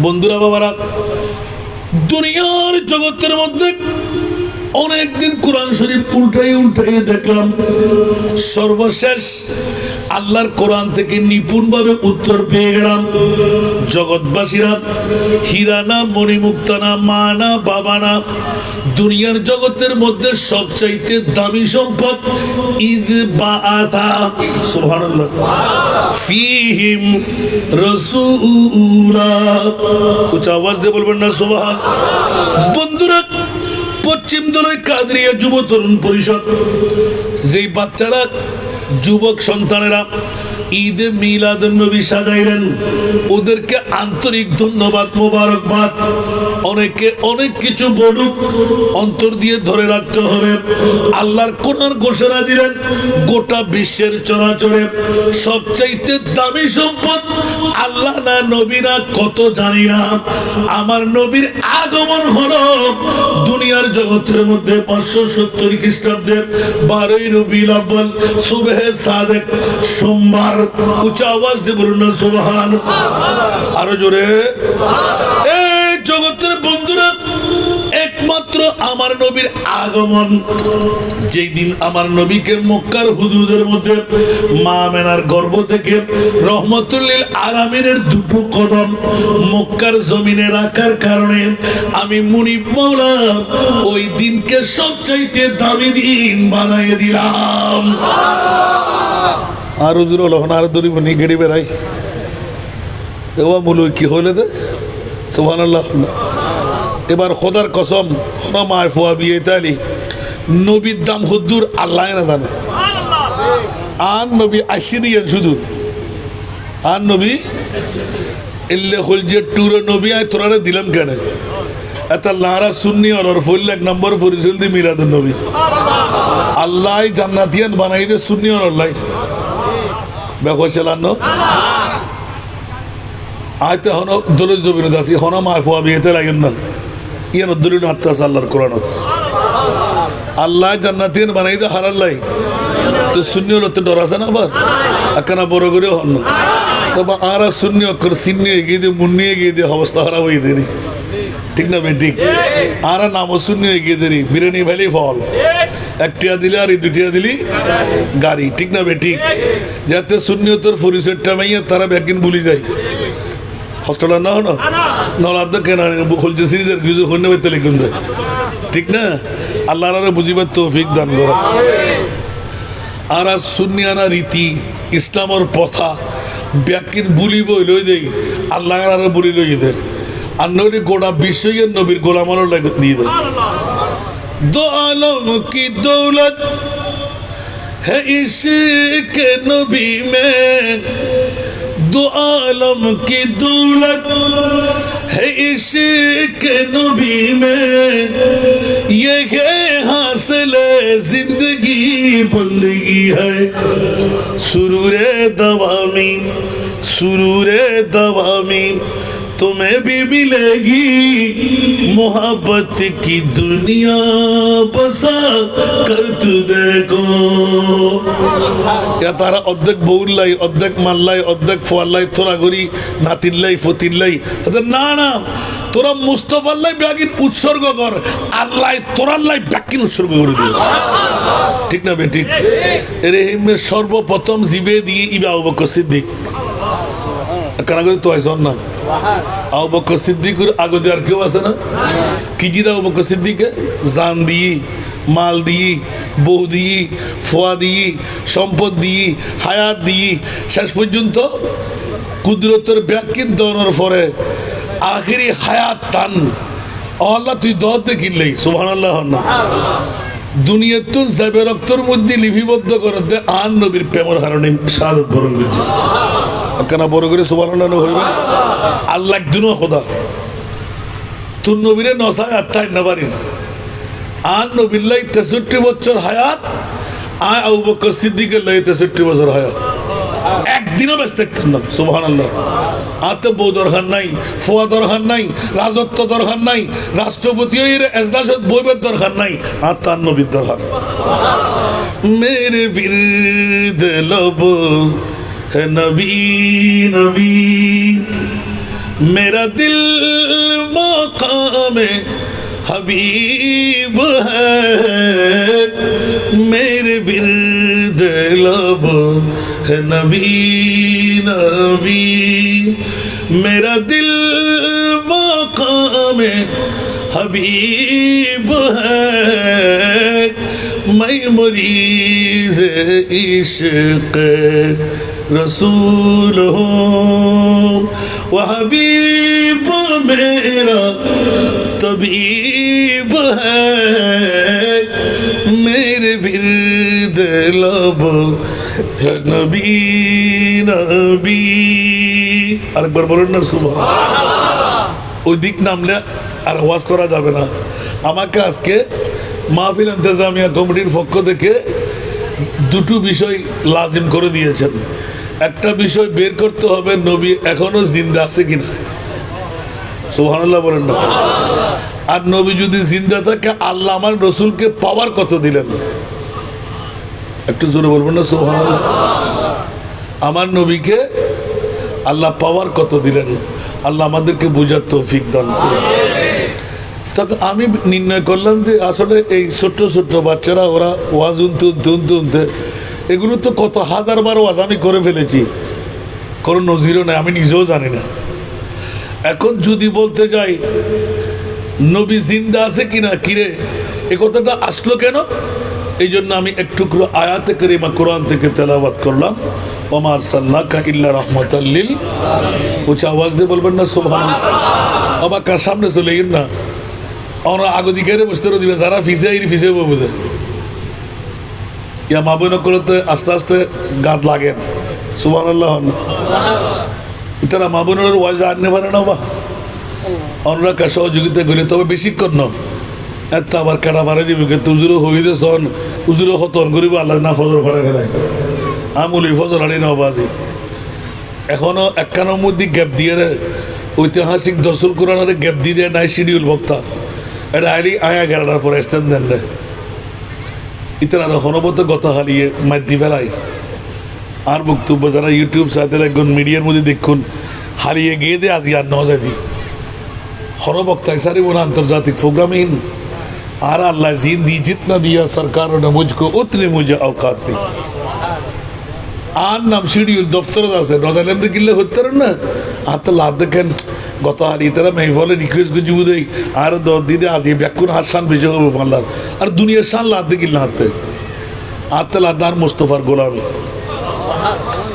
বন্ধুরা বাবারা দুনিয়ার জগতের মধ্যে অনেকদিন কোরআন শরীফ উল্টাই দেখলাম সর্বশেষ আল্লাহর কোরআন থেকে নিপুণভাবে উত্তর পেয়ে গেলাম জগৎবাসীরা হীরা না মণিমুক্তা না মা না বাবা না দুনিয়ার জগতের মধ্যে সবচাইতে দামি সম্পদ ঈদ বাআতা সুবহানাল্লাহ ফীহিম রাসূলা উচ্চ আওয়াজ দিয়ে বলবেন না সুবহান বন্ধুরা পশ্চিম দলের কাদরিয়া যুব তরুণ পরিষদ যেই বাচ্চারা যুবক সন্তানেরা ঈদে মিলাদুন নবী সাজাইলেন ওদেরকে আন্তরিক ধন্যবাদ মোবারকবাদ অনেকে অনেক কিছু বলুক অন্তর দিয়ে ধরে রাখতে হবে আল্লাহর কোরআন ঘোষণা দিলেন গোটা বিশ্বের চরাচরে সবচাইতে দামি সম্পদ আল্লাহ না নবী না কত জানি না আমার নবীর আগমন হলো দুনিয়ার জগতের মধ্যে 570 খ্রিস্টাব্দে 12ই রবিউল আউয়াল সুবহে সাদেক সোমবার উচ্চ আওয়াজ দিয়ে বলুন না সুবহান আরো জোরে এই জগতের বন্ধুরা একমাত্র আমার নবীর আগমন যেই দিন আমার নবীকে মক্কার হুদুদের মধ্যে মা আমেনার গর্ভ থেকে রহমতুল লিল আলামিনের দুটো কদম মক্কার জমিনে রাখার কারণে আমি মুনিব মাওলা ওই দিনকে সবচাইতে দামি দিন বানাই দিলাম আর হুজুর লহন আর দরিব নি গড়ি বেরাই এওয়া মুলুই কি হইলে দে সুবহানাল্লাহ এবার খোদার কসম খোনা মায় ফুয়া বিয়ে তালি নবীর দাম হুদ্দুর আল্লাহ না জানে আন নবী আসি দিয়েন শুধু আন নবী এলে হল যে টুরে নবী আয় তোরারে দিলাম কেন এত লারা সুন্নি আর ফুল এক নম্বর পরিচয় দি মিলাদুন নবী আল্লাহ জান্নাতিয়ান বানাই দে সুন্নি আর আল্লাহ বেখো চালানো আয়তে হন দলিল জমিন দাসি হন মায় ফুয়া বিয়েতে লাগেন না ইয়ান দলিল আত্মাস আল্লাহর কোরআন আল্লাহ জান্নাতিয়ান বানাই দে হার আল্লাহ তো সুন্নি হলো তো ডর আছে না আবার একখানা বড় করে হন না তবে আর শূন্য অক্ষর চিহ্ন এগিয়ে দিয়ে মুন্নি এগিয়ে দিয়ে অবস্থা খারাপ হয়ে দেরি ঠিক না ভাই ঠিক আর নামও শূন্য এগিয়ে দেরি বিরিয়ানি ভ্যালি ফল একটিয়া দিলে আর এই দুটিয়া দিলি গাড়ি, ঠিক না বেঠিক? যাতে সুন্নিয়তের পরিচয়টা মাইয়া তারা ব্যাকিন ভুলি যায় হস্টেল না হনো নলাদ কেন খুলছে সিরিজের কিছু হন্য বাইতে লিখুন, ঠিক না? আল্লাহ বুঝিবার তৌফিক দান করো। আর আজ সুন্নিয়ানা রীতি ইসলামের পথা ব্যাকিন বুলিব লই দেই আল্লাহ বুলি লই দেয়, আর নইলে গোটা বিশ্বের নবীর গোলামর দিয়ে দেয়। दो आलम की दौलत है इश्क नबी में, दो आलम की दौलत है इश्क नबी में, ये है हासिल जिंदगी बंदगी है, सुरूरे दवामी सुरूरे दवामी तुम्हें भी मिलेगी, मोहब्बत की दुनिया बसा कर तू देखो। তারা অর্ধেক বউল্লাই, অর্ধেক মাল্লাই, অর্ধেক ফোয়াল্লাই, তোরা গরি নাতিল্লাই ফতিল্লাই, না না তোরা মুস্তফাল্লাই ব্যাগিন উৎসর্গ কর, আল্লাহ তোরাল্লাই ব্যাগিন উৎসর্গ করে দিল, ঠিক না বেঠিক? এর সর্বপ্রথম জিবে দিয়ে ইবা আবু বকর সিদ্দিক কানা করে তো আইসন না। আবু বকর সিদ্দিকের আগে আর কেউ আছে না? কি দিদা আবু বকর সিদ্দিকে জান দিয়ে, মাল দিয়ে, বউ দিয়ে, ফোয়া দিয়ে, সম্পদ দিয়ে, হায়াত দিয়ে, শেষ পর্যন্ত কুদরতের ব্যাকিন দেওয়ানোর পরে আখিরি হায়াত টান আল্লাহ তুই দহতে কিনলেই সুবহানাল্লাহ না। দুনিয়ার তো যাবে রক্তর মধ্যে লিপিবদ্ধ করতে আন নবীর প্রেমের কারণে সার বরণ করছে কেন বড় করে সুবহানাল্লাহ হইবে। আল্লাহ একদিনও খোদা তোর নবীরে নসায় আত্মায় না পারিস, আর নবীল্লাই 63 বছর হায়াত, আয় আবু বকর সিদ্দিকের লাই 63 বছর হায়াত, একদিনও ব্যস্ত থাকতেন না সুবহানাল্লাহ। আর তো বউ দরকার নাই, ফোয়া দরকার নাই, রাজত্ব দরকার নাই, রাষ্ট্রপতি এজলাসত বইবের দরকার নাই, আর তার নবীর দরকার। মেরে বিরদ लब है नबी नबी, मेरा दिल मकाम हबीब है, मेरे विरद लब है नबी नबी, मेरा दिल मकाम हबीब है, मैं मरीज़ इश्क़ रसूल हूँ, वह हबीब मेरा तबीब है, मेरे विरद लब है नबी नबी। আরেকবার বলুন না সুবহানাল্লাহ। ওই দিক নামলে আর ওয়াজ করা যাবে না। আমাকে আজকে মাহফিল ইন্তেজামিয়া কমিটির পক্ষ থেকে দুটো বিষয় লাজিম করে দিয়েছেন। একটা বিষয় বের করতে হবে নবী এখনো জিন্দা আছে কিনা, সুবহানাল্লাহ বলেন না। আর নবী যদি জিন্দা থাকে আল্লাহ আমার রসুলকে পাওয়ার কত দিলেন, একটু জোরে বলবেন না সুবহানাল্লাহ। আমার নবীকে আল্লাহ পাওয়ার কত দিলেন, আল্লাহ আমাদেরকে বোঝার তৌফিক দান করুন। তখন আমি নির্ণয় করলাম যে আসলে এই ছোট্ট ছোট্ট বাচ্চারা ওরা ওয়াজ উনতে এগুলো তো কত হাজারবার ওয়াজ আমি করে ফেলেছি, কোনো নজিরও নাই, আমি নিজেও জানি না। এখন যদি বলতে যাই নবী জিন্দা আছে কিনা, কিরে এ কথাটা আসলো কেন, এই জন্য আমি একটু আয়াতে কারিমা কোরআন থেকে তেলাওয়াত করলাম। ওমা আরসালনাকা ইল্লা রাহমাতাল লিল, উচ্চ আওয়াজ দিয়ে বলবেন না সুবহানাল্লাহ। আবার কার সামনে চলে গেল না, আমরা আগদিকে বসতে দিবে যারা ফিসে বলবে ইয়া মা বোন করতে আস্তে আস্তে গাত লাগে সুবহানাল্লাহ। ইতারা মা বোনের ওয়াজ আনতে পারে না বা আমরা কার সহযোগিতা করলে তবে বেশিক্ষণ ন এত আবার কেটা ফাড়ে দিবে উজুরো হইতে সন উজুরো হতন করিব আল্লাহ না ফজর ফাড়ে খেলায় আমুলি ফজর আনি না বাজি। এখনো একখানোর মধ্যে গ্যাপ দিয়ে ঐতিহাসিক দর্শন কোরআনের গ্যাপ দিয়ে দেয় নাই শিডিউল বক্তা, এটা আইলি আয়া 11টার পরে স্ট্যান্ড দেন রে ইতারা হনবত কথা হারিয়ে মাধ্যি ফেলাই। আর বক্তব্য যারা ইউটিউব সাথে লাগুন মিডিয়ার মধ্যে দেখুন হারিয়ে গিয়ে দে আজ আর নজাদি হরবক্তায় সারি বোন আন্তর্জাতিক প্রোগ্রামহীন আর আল্লাহ জিন্দি জিতনা দিয়া সরকার ने मुझको उतनी मुझे औकात दी আর নাম শিডিউল দফতর আছে নজালেমদের কিল্লে হতে না আত লাভ দেখেন গত আর ইতারা মেহফলে রিকোয়েস্ট করছি বুঝেই আর দিদে আজি ব্যাকুন হাসান বেশি হবে ফাল্লার আর দুনিয়ার সান লাদ্দে কিল্লা হাতে আত লাদ্দার মুস্তফার গোলামি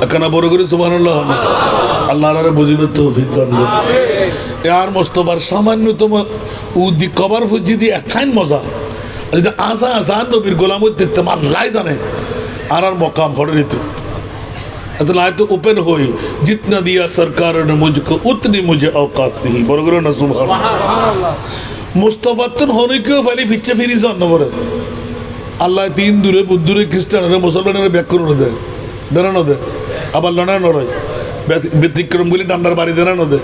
এখানে বড় করে সুবহানাল্লাহ আল্লাহ আরে বুঝিবে তৌফিক দান করুন আর মুস্তফার সামান্যতম উদি কভার ফুজি দিয়ে এথাইন মজা যদি আসা আসা নবীর গোলাম হইতে আল্লাহ জানে আর মকাম হরে নিত तो ओपन हो जितना दिया सरकार ने मुझको उतनी मुझे औकात नहीं बरगर ना सुभान मुस्तफातन होने क्यों फैली फिच्चे फिरी जान नवरे अल्लाह तीन दूरे बुद्धूरे ख्रिस्टान रे मुसलमान रे ব্যাকরণ দে দেরানো দে আবার লড়া নড়াই ব্যতিক্রম গুলি ডান্ডার বাড়ি দেরানো দে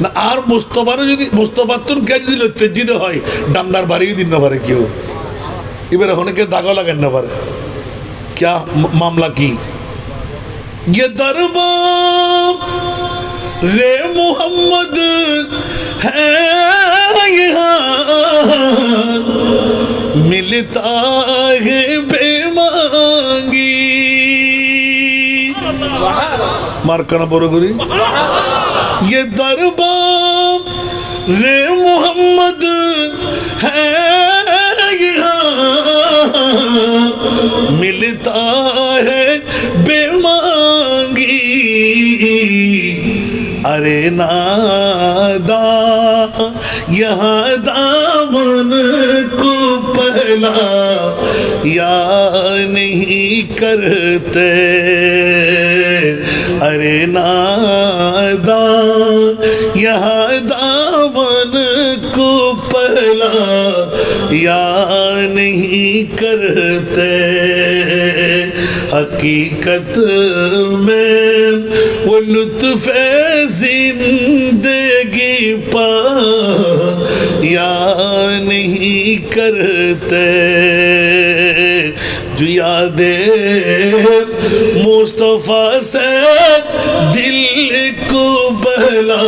না আর মুস্তফারে যদি মুস্তফাতন কে যদি লজ্জিত হয় ডান্ডার বাড়ি দিন না পারে কেউ এবারে অনেকে দাগা লাগান না পারে क्या मामला की ये दरबार रे मोहम्मद है यहाँ मिलता है बेमांगी मारकाना बोरोगुरी ये दरबार रे मोहम्मद है यहाँ मिलता है बेमांगी अरे नादा यहाँ दामन को पहला या नहीं करते अरे नादा यहाँ दामन को पहला या नहीं करते हकीकत में वो लुत्फ़ जिंदगी पा या नहीं करते जो यादे मुस्तफ़ा से दिल को बहला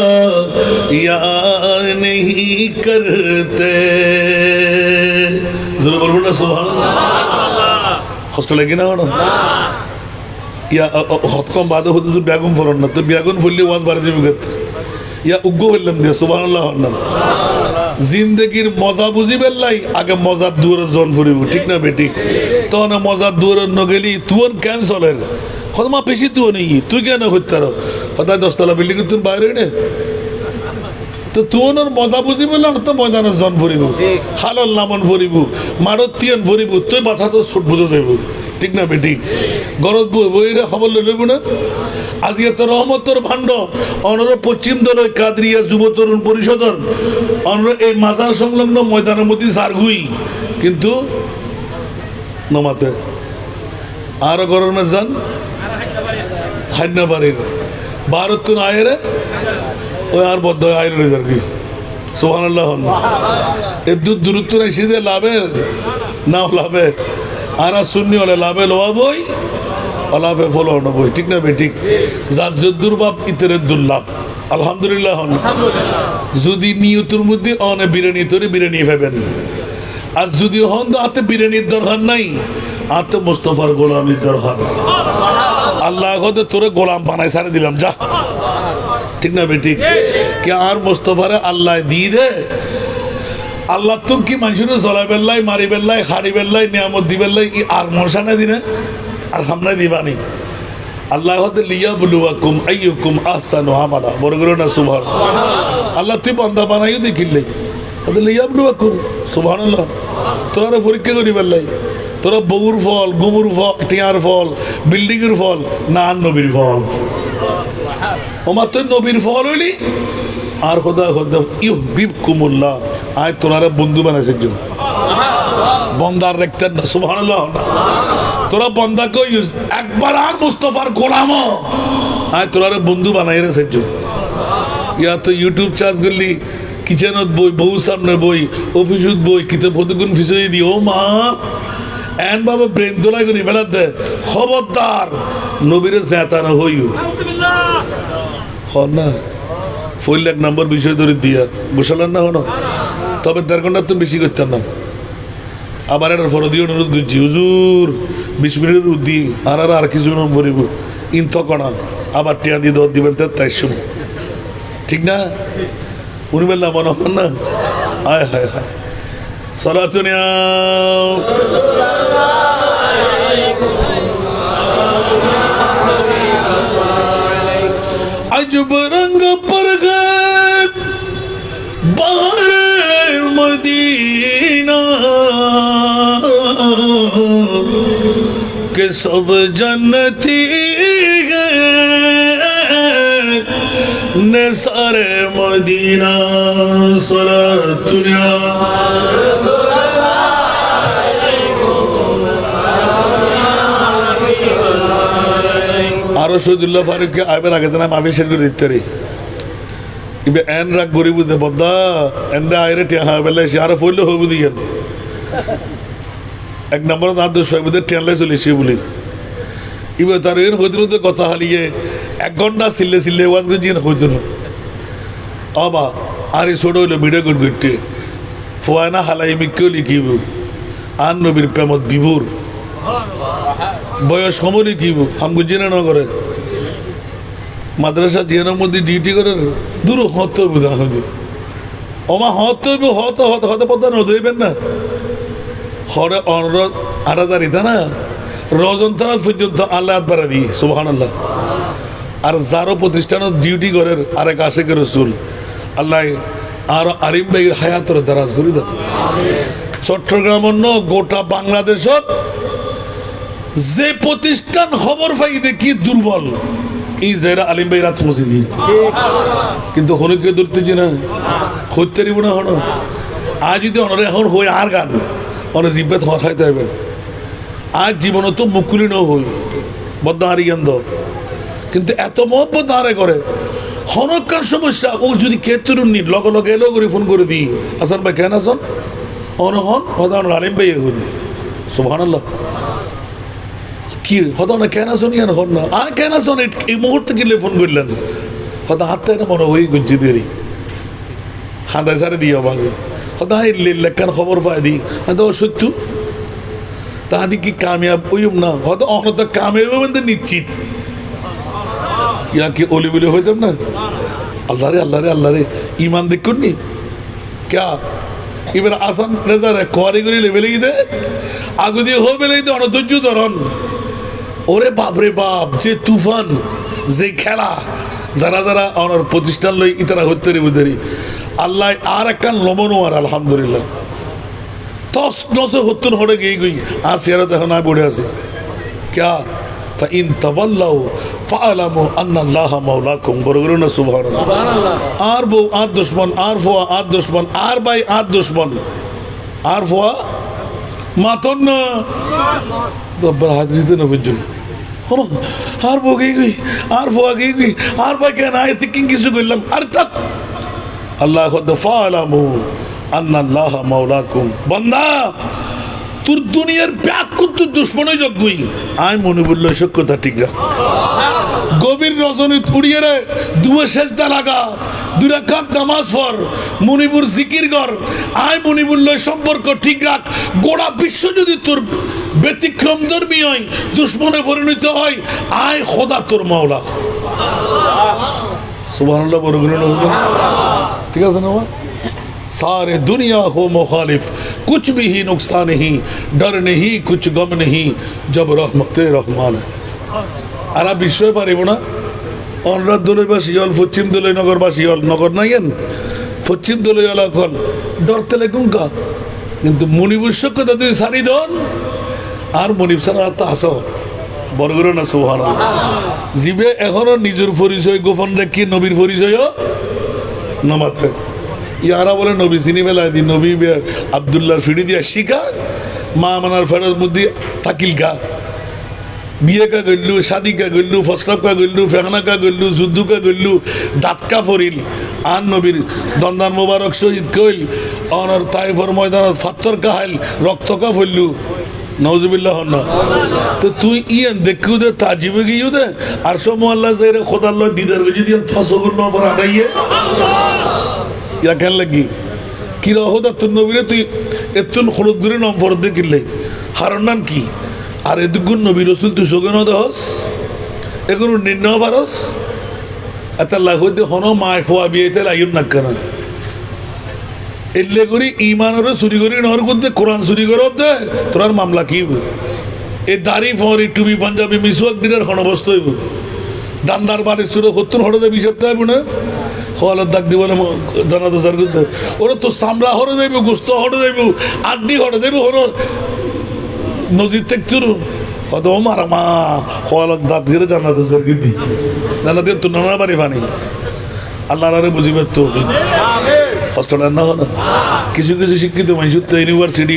या नहीं करते जरा बोलो ना सुभान अल्लाह কষ্ট লাগে না হন ইয়া হতকম বাদে হতে তো বেগুন ফলন না তো বেগুন ফুললে ওয়াজ বাড়ে যাবে গেতে ইয়া উগ্গ হইলাম দিয়ে সুবহানাল্লাহ না জিন্দগির মজা বুঝিবেন লাই আগে মজার দূর জন ফুরিব ঠিক না বেটি তখন মজার দূর ন গেলি তুন ক্যান্সেলের খদমা বেশি তুই নেই তুই কেন হইতার কথা 10 তলা বিল্ডিং তুই বাইরে নে তো তুন মজা বুঝিবেন না তো ময়দানের জন ফুরিব হালাল নামন ফুরিব মারতিয়ান ফুরিব তুই বাছা তো ছুট বুঝে যাইব ঠিক না বেটি গরজ বইরে খবর লইব না আজি এত রহমতর ভাণ্ড অনর পশ্চিম দল কাদরিয়া যুব তরুণ পরিষদর অনর এই মাজার সংলগ্ন ময়দানের মধ্যে সারগুই কিন্তু নমাতে আর গরমে যান হাইনাবাড়ির ভারত তো আয়েরে ওই আর বদ্ধ আয়ের আর কি সুবহানাল্লাহ এদুর দূরত্ব নাই সিধে লাভে না লাভে আর শূন্য হলে লাভে লোয়া বই অলাভে ফলো হন বই ঠিক না বে ঠিক যার যদ্দুর বাপ ইতরের দুর্লাভ আলহামদুলিল্লাহ হন যদি নিয়তের মধ্যে অনে বিরিয়ানি তৈরি বিরিয়ানি ভাবেন আর যদি হন হাতে বিরিয়ানির দরকার নাই হাতে মুস্তফার গোলামির দরকার আল্লাহ হতে তোরে গোলাম বানাই সারে দিলাম যা ঠিক না বে ঠিক কে আর মুস্তফারে আল্লাহ দিয়ে দে আল্লাহ তুমি কি মানুষের জলাই বেল্লাই মারি বেল্লাই হাড়ি বেল্লাই নিয়ামত দিবেল্লাই আর মশানে দিনে আর সামনে দিবানি আল্লাহ হতে লিয়া বুলুয়াকুম আইয়ুকুম আহসানু আমালা বড় করে না সুবহান আল্লাহ তুই বান্দা বানাইও দেখিলে হতে লিয়া বুলুয়াকুম সুবহানাল্লাহ তোরা পরীক্ষা করি বেল্লাই তোরা বউর ফল গুমুর ফল টিয়ার ফল বিল্ডিং এর ফল না নবীর ফল ওমা তুই নবীর ফল হইলি আর খোদা খোদা ইউহিব্বুকুমুল্লাহ আয় তোরা বন্ধু বানাইছে বন্দার রাখতেন না সুবহানাল্লাহ তোরা বন্দাকে একবার আর মুস্তফার গোলাম আয় তোরা বন্ধু বানাই রেছে ইয়া তো ইউটিউব চার্জ করলি কিচেনত বই বউ সামনে বই অফিসত বই কিতে ফটোগুন ফিসে দি ও মা এন বাবা ব্রেন তোলাই করি ফেলাত দে খবরদার নবীরে জেতানো হইও না ফুল 1 নম্বর বিষয় ধরে দিয়া বসালেন না হনো তবে 1.5 ঘন্টা তো বেশি করতেন না আবার এটার ফরদি অনুরোধ করছি হুজুর 20 মিনিটের উদ্দি আর কিছু নাম ভরিব ইন তকনা আবার টিয়া দিয়ে দর দিবেন তাই শুভ ঠিক না উনি বললাম মনে হন না হায় হায় হায় সালাতুনিয়া अजब रंग पर गए बाहर मदीना के सब जन्नती गए ने सारे मदीना सलातुनिया রশিদুল্লাহ ফারুককে আইবার আগে জানা মাফি শেষ করে দিতে রে ইবে এন রাগ গরিব দে বদা এন্ডা আইরে টিয়া হা বেলে আর ফইলে হবু দিয়েন এক নম্বর না দোষ হইবে টিয়ালে চলেছে বলি ইবে তার এর হইতো কথা হালিয়ে 1 ঘন্টা সিলে সিলে ওয়াজ করে জিন হইতো না আবা আরে ছোট হইলো ভিডিও কোড করতে ফোয়ানা হালাই মিকেও লিখিব আন নবীর প্রেমত বিভোর বয়স কম লিখিব আমগো জেনে না করে মাদ্রাসা জেনের মধ্যে ডিউটি করে দূর হতে বুঝা হইতে ওমা হতে হতে হতে হতে পথে নদীবেন না হরে অনুরোধ 8000 ইতা না রজন থানা পর্যন্ত আল্লাহ আকবার দি সুবহানাল্লাহ আর যারো প্রতিষ্ঠানত ডিউটি করে আরেক আশিক রাসূল আল্লাহ আর আরিম ভাইয়ের হায়াতর দারাজ করে দেন চট্টগ্রাম অন্য গোটা বাংলাদেশত যে প্রতিষ্ঠান খবর পাই দেখি দুর্বল এই যারা আলিম ভাই রাত মসজিদ কিন্তু হনুকে ধরতেছি না হইতে পারিব না হন আজ যদি অনরে এখন হই আর গান অনেক জিব্বে থর খাইতে হবে আজ জীবন তো মুকুলি ন হই বদ্ধ হারি জ্ঞান কিন্তু এত মহব্বত হারে করে হনকার সমস্যা ও যদি কেতুরুন নি লগে লগে এলো করে ফোন করে দিই আসান ভাই কেন আসন অনহন হদান আলিম ভাই হন সুবহানাল্লাহ কি হতো না কেন শুনিয়েন হন না আর কেন শোন এই মুহূর্তে কিনলে ফোন করলেন হয়তো হাতটা না মনে হই গুঞ্জি দেরি হাঁদায় সারে দিয়ে বাজে হয়তো লেখান খবর পাই দি হয়তো সত্য তাহাদি কি কামিয়াব ওইম না হয়তো অহনত কামিয়াব বন্ধু নিশ্চিত ইয়া কি অলি বলি হইতাম না আল্লাহ রে ইমান দেখুন নি ক্যা এবার আসান রেজা রে কোয়ারি করি লেভেলে দে আগু দিয়ে হো বেলে দে অনধৈর্য ধরন ওরে বাপরে বাপ যে তুফান যে খেলা যারা যারা আমার প্রতিষ্ঠান লই ইতারা হইতে রে বুঝারি আল্লাহ আর একটা লমনোয়ার আলহামদুলিল্লাহ তস নসে হত্তন হড়ে গিয়ে গই আসি আর দেখো না বড়ে আছে ক্যা ফাইন তাওয়াল্লাউ ফাআলামু আন্নাল্লাহ মাওলাকুম বরগুরু না সুবহানাল্লাহ আর বউ আর দুশমন আর ফোয়া আর দুশমন আর ভাই আর দুশমন আর ফোয়া মাতন না দব্বার হাজরিতে না বুঝুন আর বউ গিয়ে গই আর ফোয়া গিয়ে গই আর ভাই কেন আয় থিকিং কিছু করলাম আর থাক আল্লাহ খুদ ফাআলামু আন্নাল্লাহ মাওলাকুম বান্দা তোর দুনিয়ার ব্যাগ করতে দুশ্মনই যজ্ঞই আয় মনে বলল সত্যতা ঠিক রাখ গভীর রজনী উড়িয়ে রে দুয়ে সেজদা লাগা 2 রাকাত নামাজ পড় মনিপুর জিকির কর আয় মনিপুর লয় সম্পর্ক ঠিক রাখ গোটা বিশ্ব যদি তোর ব্যতিক্রম ধর্মী হয় দুশ্মনে পরিণত হয় আয় খোদা তোর মাওলা সুবহানাল্লাহ বরগুলো ঠিক আছে না सारे दुनिया हो मुखालिफ कुछ भी ही नुकसान नहीं डर नहीं कुछ गम नहीं जब रहमत रहमान है आरा विश्व पारिब ना अनुराध दलैबासी हल पश्चिम दलै नगरबासी हल नगर नाइएन पश्चिम दलैवाला हल डरते लेकुंका किन्तु मणिपुर सभ्यता तुई सारी दन और मणिपुर सारा तो आसो बरगुरो ना सुबहानाल्लाह जीवे एखोनो निजर परिचय गोपन रेखे नबीर परिचय नामात्रे ইয়ারা বলে নবী চিনি বেলায় দি নবী আবদুল্লাহর ফিডি দিয়া শিখা মা মানার ফেরার মধ্যে থাকিল গা বিয়ে কা গল্লু শাদি কা গল্লু ফসলাপ কা গল্লু ফেহনা কা গল্লু যুদ্ধ কা গল্লু দাঁতকা ফরিল আন নবীর দন্দান মোবারক শহীদ কইল অনর তাইফর ময়দানত ফাত্তর কাহাইল রক্ত কা ফললু নওজুবিল্লাহ না তো তুই ইয়ান দেখু দে তাজিবে গিয়ে দে আর সব মোল্লা যাইরে খোদাল্লাহ দিদার বেজি দিয়ে থসগুল নবর আগাইয়ে ইয়া কেন লাগি কি রহদা তোর নবীরে তুই এতুন হলুদ করে নম্বর দেখিলে হারণ নাম কি আর এদুগুণ নবী রসুল তুই সগেন দহস এগুলো নির্ণয় পারস এত লাগুতে হন মায় ফোয়া বিয়েতে লাইন না কেন এলে করি ইমানরে চুরি করি নহর করতে কোরআন চুরি করতে তোর মামলা কি এই দাড়ি ফরি টুবি পাঞ্জাবি মিসওয়াক দিনের খন অবস্থা হইব ডান্ডার বাড়ির চুরো সত্তর হরে যাবি সপ্তাহে হইব না হওয়ালের দাগ দিব জানা তো স্যার করতে ওরা তো চামড়া হরে যাইব গোস্ত হরে যাইব আড্ডি হরে যাইব হর নজির থেকে হয়তো ও মারা মা হওয়ালের দাঁত দিয়ে জানা তো স্যার কিন্তু জানা দিয়ে তো নানা বাড়ি পানি আল্লাহর আরে বুঝিবার তো হস্টেলের না হলো কিছু কিছু শিক্ষিত মানুষ ইউনিভার্সিটি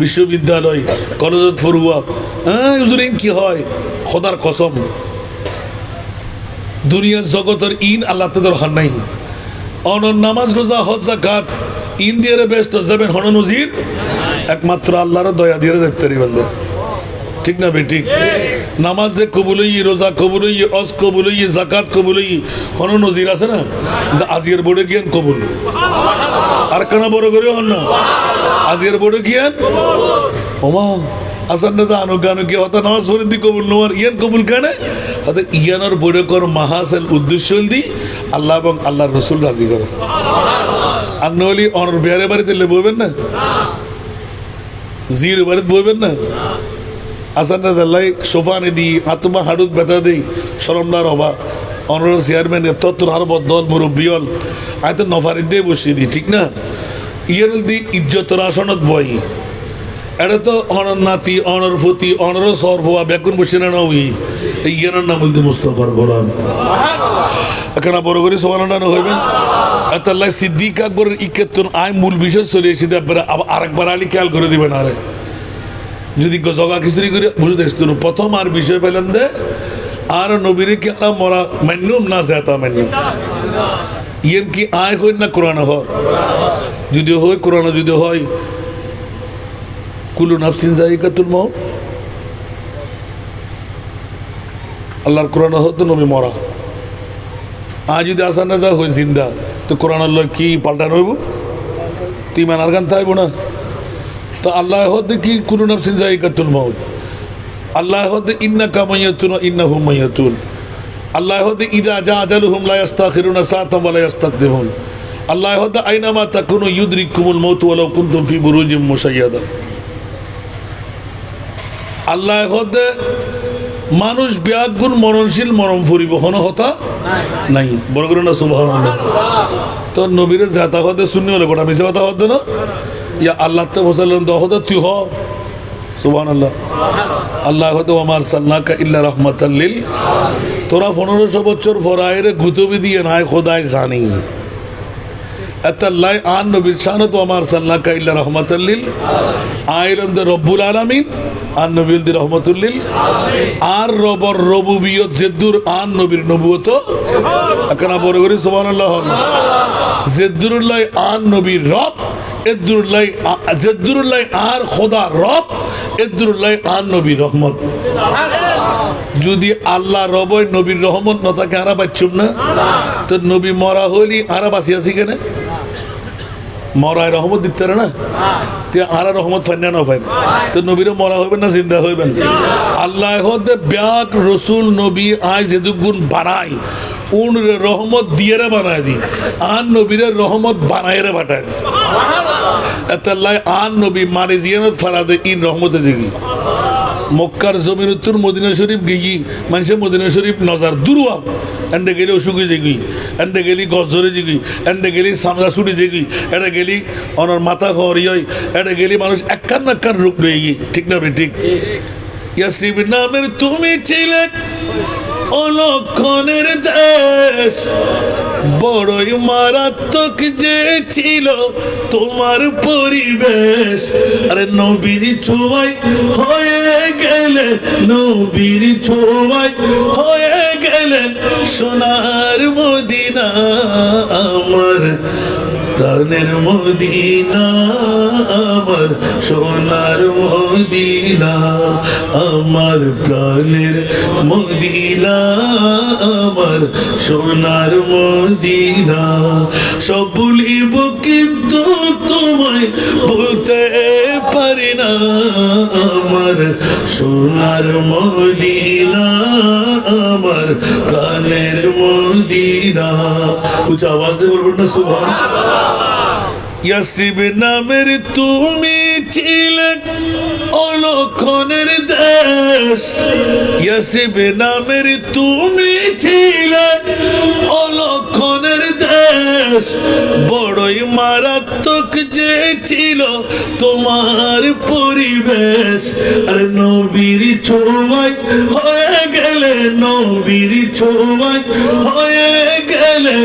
বিশ্ববিদ্যালয় কলেজত পড়ুয়া হ্যাঁ কি হয় খোদার কসম দুনিয়ার জগতের ইন আল্লাহ তো দরকার নাই অনর নামাজ রোজা হজ যাকাত ইন দিয়ে ব্যস্ত যাবেন হন নজির একমাত্র আল্লাহর দয়া দিয়ে যাইতে পারবে ঠিক না বে ঠিক নামাজ যে কবুল হই রোজা কবুল হই হজ কবুল হই যাকাত কবুল হই হন নজির আছে না আজকের বোর্ডে গিয়ান কবুল আর কেন বড় করে হন না আজকের বোর্ডে গিয়ান ওমা আসান না জানো গানো কি হতা নামাজ পড়ে দি কবুল নোয়ার ইয়ান কবুল কেন হয়তো ইয়ানোর বড় কর মাহাসেল উদ্দেশ্য দি আল্লাহ এবং আল্লাহর রসুল রাজি করো আর নহলি অনর বিহারে বাড়িতে বইবেন না জির বাড়িতে বইবেন না আসান না জাল্লাই সোফানে দি আত্মা হাড়ুক ব্যথা দিই সরমদার হবা অনর চেয়ারম্যান তত্ত্ব আর বদল মুরব্বিয়ল আয় তো নফারি দিয়ে বসিয়ে দিই ঠিক না ইয়ার দি ইজ্জতর আসনত বই এটা তো অনর নাতি অনর ফতি অনর সরফা বেকুন বসে না ওই এই ইয়ানোর নাম বলতে মুস্তফার গোলাম এখানে বড় করে সমানানো হইবেন এতাল্লাহ সিদ্দিক আকবরের ইকেতন আয় মূল বিষয় চলে এসে আবার আরেকবার আলি খেয়াল করে দিবেন আরে যদি জগা খিচুড়ি করে বুঝতে প্রথম আর বিষয় পেলেন দে আর নবীরে কি আরা মরা মান্যুম না যেতা মান্যুম ইয়েন কি আয় হই না কোরআন হর যদি হয় কোরআন যদি হয় কুলু নাফসিন যায়িকাতুল মাউত আল্লাহর কোরআন হতো নবী মরা আজ যদি আসা না যা হই জিন্দা তো কোরআন আল্লাহ কি পাল্টানো হইব তুই মানার গান থাকব না তো আল্লাহ হতে কি কুলু নাফসিন যায়িকাতুল মাউত আল্লাহ হতে ইন্নাকা মাইয়াতুন ওয়া ইন্নাহুম মাইয়াতুন আল্লাহ হতে ইদা জা আজালুহুম লা ইস্তাখিরুনা সাআতান ওয়া লা ইস্তাকদিমুন আল্লাহ হতে আইনামা তাকুনু ইউদরিকুমুল মাউত ওয়ালাউ কুনতুম ফি বুরুজিম মুশাইয়াদা আল্লাহ হতে মানুষ ব্যাগুণ মরণশীল মরণ পরিবহন হতা নাই বড় করে না সুবহানাল্লাহ তো নবীরে জাতা হতে শুনি হলে গোটা মিশে কথা হতো না ইয়া আল্লাহ তে ফসলেন দহদ তুই হ সুবহানাল্লাহ আল্লাহ হতে ওমার সাল্লাকা ইল্লা রাহমাতাল লিল তোরা 1500 বছর ফরায়ের গুতবি দিয়ে নাই খোদাই জানি আতাল্লাহ আন নবীর শানত ওমার সাল্লাকা ইল্লা রাহমাতাল লিল আইলাম দে রব্বুল আলামিন আন নবীল দি রহমাতুল লিল আর রবর রবুবিয়ত জেদ্দুর আন নবীর নবুয়ত এখানে বড় করে সুবহানাল্লাহ জেদ্দুরুল্লাহ আন নবীর রব এদ্দুরুল্লাহ জেদ্দুরুল্লাহ আর খোদা রব এদ্দুরুল্লাহ আন নবীর রহমত যদি আল্লাহ রবই নবীর রহমত না থাকে আরা বাচ্চুম না তো নবী মরা হইলি আরা বাঁচি আছি কেন মরায় রহমত দিতে না তুই আর রহমত ফাইন না ফাইন তো নবীরে মরা হইবেন না জিন্দা হইবেন আল্লাহ হতে ব্যাগ রসুল নবী আয় যেদু গুণ বানায় উন রহমত দিয়ে বানায় দি আন নবীরে রহমত বানায় রে বাটায় দি এতাল্লাহ আন নবী মারি জিয়ানত ফারাদে ইন রহমতে জিগি মক্কার জমিন উত্তর মদিনা শরীফ গিয়ে মানুষের মদিনা শরীফ নজার দূরওয়া এন্ডে গেলি অসুখে যেগুই এন্ডে গেলি গছ ধরে যেগুই এন্ডে গেলি সামলা ছুটি যেগুই এটা গেলি অনর মাথা খরি হয় এটা গেলি মানুষ একখান একখান রূপ লয়ে গিয়ে ঠিক না ঠিক ইয়াসরিব নামের তুমি ছিলে অলক্ষণের দেশ বড়ই মারাত্মক যে ছিল তোমার পরিবেশ আরে নবীর ছোঁয়াই হয়ে গেলেন নবীর ছোঁয়াই হয়ে গেলেন সোনার মদিনা আমার প্রাণের মদিনা আমার সোনার মদিনা আমার প্রাণের মদিনা আমার সোনার মদিনা সব ভুলিব কিন্তু তোমায় বলতে পারি না আমার সোনার মদিনা আমার প্রাণের মদিনা। উচ্চ আওয়াজ দিয়ে বলবেন না সুবহানাল্লাহ। ইয়াসরিব নামের তুমি ছিলে অলক্ষণের দেশ, ইয়াসরিব নামের তুমি ছিলে অলক্ষণের দেশ, বড়ই মারাত্মক যে ছিল তোমার পরিবেশ। আরে নবীর ছোঁয়ায় হয়ে গেলে, নবীর ছোঁয়ায় হয়ে গেলে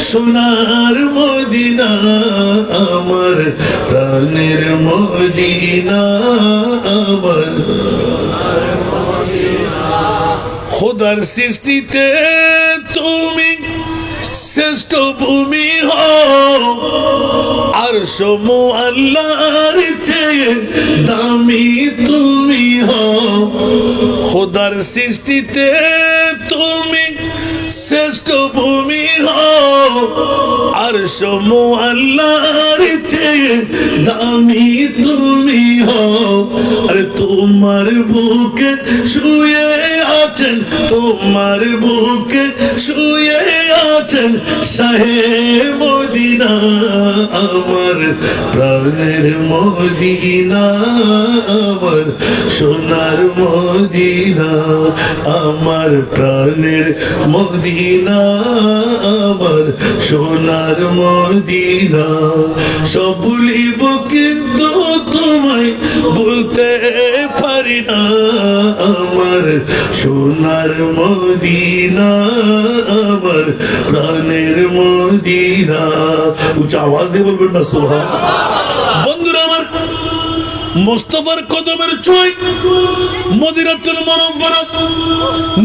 সোনার মদিনা আমার প্রাণের মদিনা আমার। খোদার সৃষ্টিতে তুমি শ্রেষ্ঠ ভূমি হও, আর সমু আল্লাহর চেয়ে দামি তুমি হও। খোদার সৃষ্টিতে তুমি শ্রেষ্ঠ ভূমি হও, আর সমু আল্লাহর চেয়ে দামি তুমি হও। আরে তোমার বুকে শুয়ে আছেন, তোমার বুকে শুয়ে আছেন শাহে মদিনা আমার প্রাণের মদিনা আমার সোনার মদিনা আমার প্রাণের মদিনা আমার সোনার মদিনা। সব ভুলিব কিন্তু তোমায় বলতে পারি না আমার সোনার মদিনা আমার প্রাণের মদিনা। উচ্চ আওয়াজ দিয়ে বলবেন না সুবহানাল্লাহ। বন্ধুরা আমার, মুস্তাফার কদমের ছোঁয় মদিনাতুল মুনাওয়ারা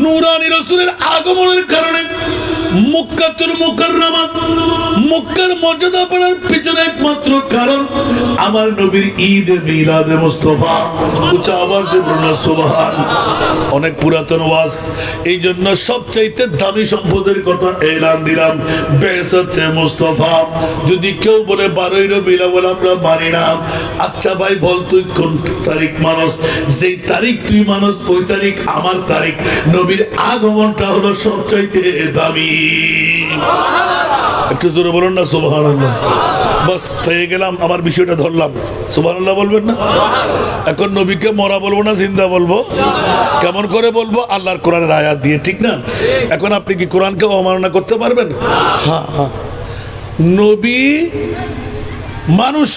নূরানী রাসূলের আগমনের কারণে মক্কাতুল মুকাররমা, মক্কার মর্যাদা পাওয়ার পিছনে একমাত্র কারণ আমার নবীর ঈদ মিলাদে মুস্তাফা। উচ্চ আওয়াজ দিয়ে বলুন না সুবহানাল্লাহ। অনেক পুরাতন ওয়াজ, এই জন্য সবচাইতে দামি সম্পদের কথা এলান দিলাম, বেসাতে মুস্তাফা। যদি কেউ বলে 12ই রবিউল আউয়াল আমরা মানি না, আচ্ছা ভাই বল তুই কোন তারিখ মানুষ? যেই তারিখ তুই মানুষ ওই তারিখ আমার তারিখ। নবীর আগমনটা হলো সবচাইতে দামি। একটু জোরে বলুন না সুবহানাল্লাহ। বাস পেয়ে গেলাম, আমার বিষয়টা ধরলাম। সুবহানাল্লাহ বলবেন না? এখন নবীকে মরা বলবো না জিন্দা বলবো? কেমন করে বলবো? আল্লাহর কোরআনের আয়াত দিয়ে, ঠিক না? এখন আপনি কি কোরআনকে অবমাননা করতে পারবেন? হ্যাঁ হ্যাঁ। নবী মানুষ,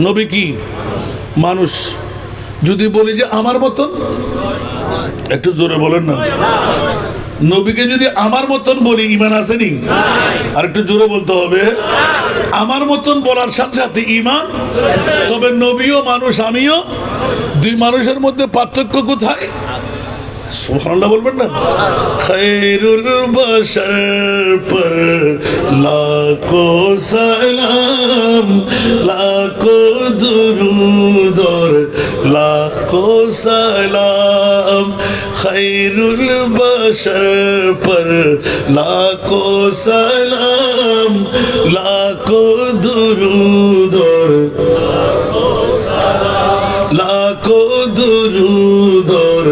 নবী কি মানুষ। যদি বলি যে আমার মতন, একটু জোরে বলেন না। নবীকে যদি আমার মতন বলি, ঈমান আসেনি? আর একটু জোরে বলতে হবে। আমার মতন বলার সাথে সাথে ঈমান। তবে নবীও মানুষ, আমিও। দুই মানুষের মধ্যে পার্থক্য কোথায়? সুবহানাল্লাহ বলবেন না? খায়রুল বাশার পর লাখো সালাম, লাখো দুরূদ और লাখো সালাম। খায়রুল বাশার পর লাখো সালাম, লাখো দুরূদ और লাখো দুরূদ और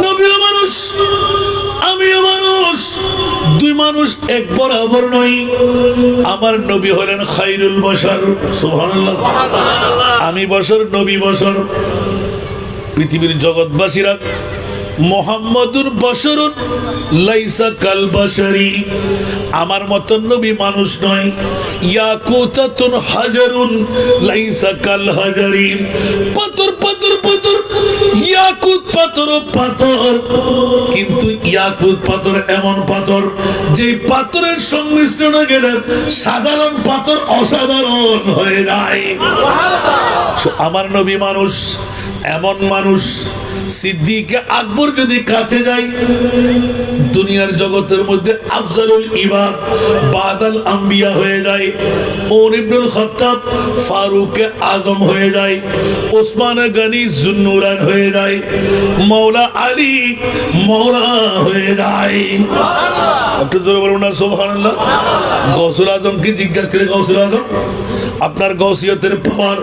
নবীও মানুষ, আমিও মানুষ, দুই মানুষ এক বরাবর নই। আমার নবী হলেন খায়রুল বাশার। সুবহানাল্লাহ। আমি বশর, নবী বশর। পৃথিবীর জগৎবাসীরা মুহাম্মাদুর বাশারুন লাইসা কাল বাশারি, আমার মতন নবী মানুষ নয়। ইয়াকুতাতুন হাজারুন লাইসা কাল হাজারি, পাথর পাথর পাথর, ইয়াকুত পাথর পাথর। কিন্তু ইয়াকুত পাথর এমন পাথর যে পাথরের সংমিশ্রণে গেলে সাধারণ পাথর অসাধারণ হয়ে যায়। আমার নবী মানুষ, এমন মানুষ সিদ্দিক আকবর যদি কাছে যায়, দুনিয়ার জগতের মধ্যে আফজালুল ইবাদ বাদাল আম্বিয়া হয়ে যায়। ওমর ইবনুল খাত্তাব ফারুক আজম হয়ে যায়। ওসমান গনি জুন্নুরান হয়ে যায়। মাওলা আলী মওলা হয়ে যায়। একটু জোরে বলুন না সুবহানাল্লাহ। গৌসুল আজম কি জিজ্ঞাসা করে? গৌসুল আজম আপনার গৌসিয়তের পাওয়ার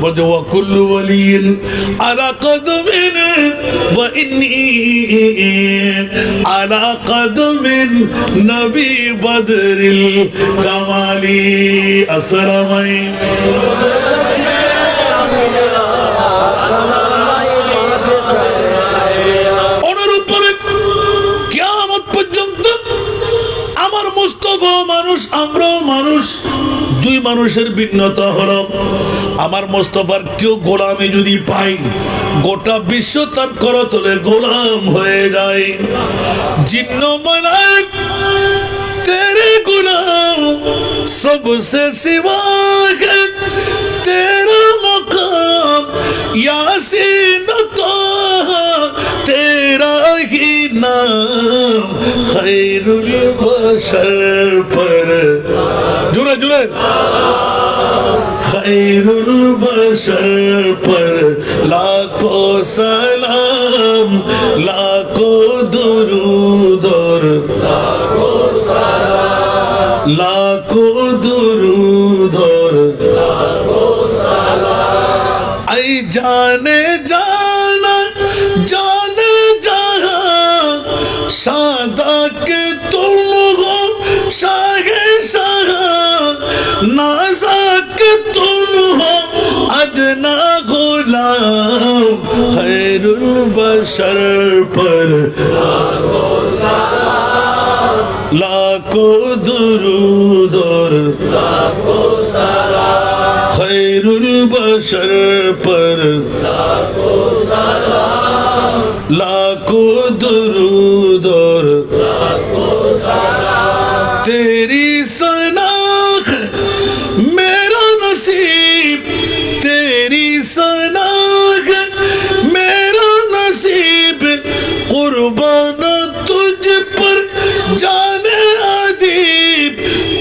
বলছে ওয়া কুল্লু ওয়ালিন আলা কদমিন ওয়া ইন্নী আলা কদমিন নবী বদরিল কামালি। আসসালামু আলাইকুম। অনুরূপভাবে কিয়ামত পর্যন্ত আমার মুস্তাফা মানুষ, আমরাও মানুষ, দুই মানুষের ভিন্নতা হলো আমার মুস্তাফার কেউ গোলামি যদি পাই গোটা বিশ্ব তার করতলে গোলাম হয়ে যায়। জিন্ন মালাইক तेरे गुलाम सबसे सिवा है तेरा मकाम यासीन तो तेरा ही नाम खैरुल बशर पर जुड़े जुड़े खैरुल बशर पर लाखों सलाम लाखों दुरूद और लाखों दुरूद और आई जाने जाना जाने जहा सादा के तुम हो शाहे शाहा नाजा के तुम हो अदना गुलाम खैरुल बशर पर लाखों दुरूद और खैरुल बशर पर लाखों दुरूद और तेरी सनाख मेरा नसीब तेरी सनाख मेरा नसीब कुर्बान तुझ पर जाने अदीब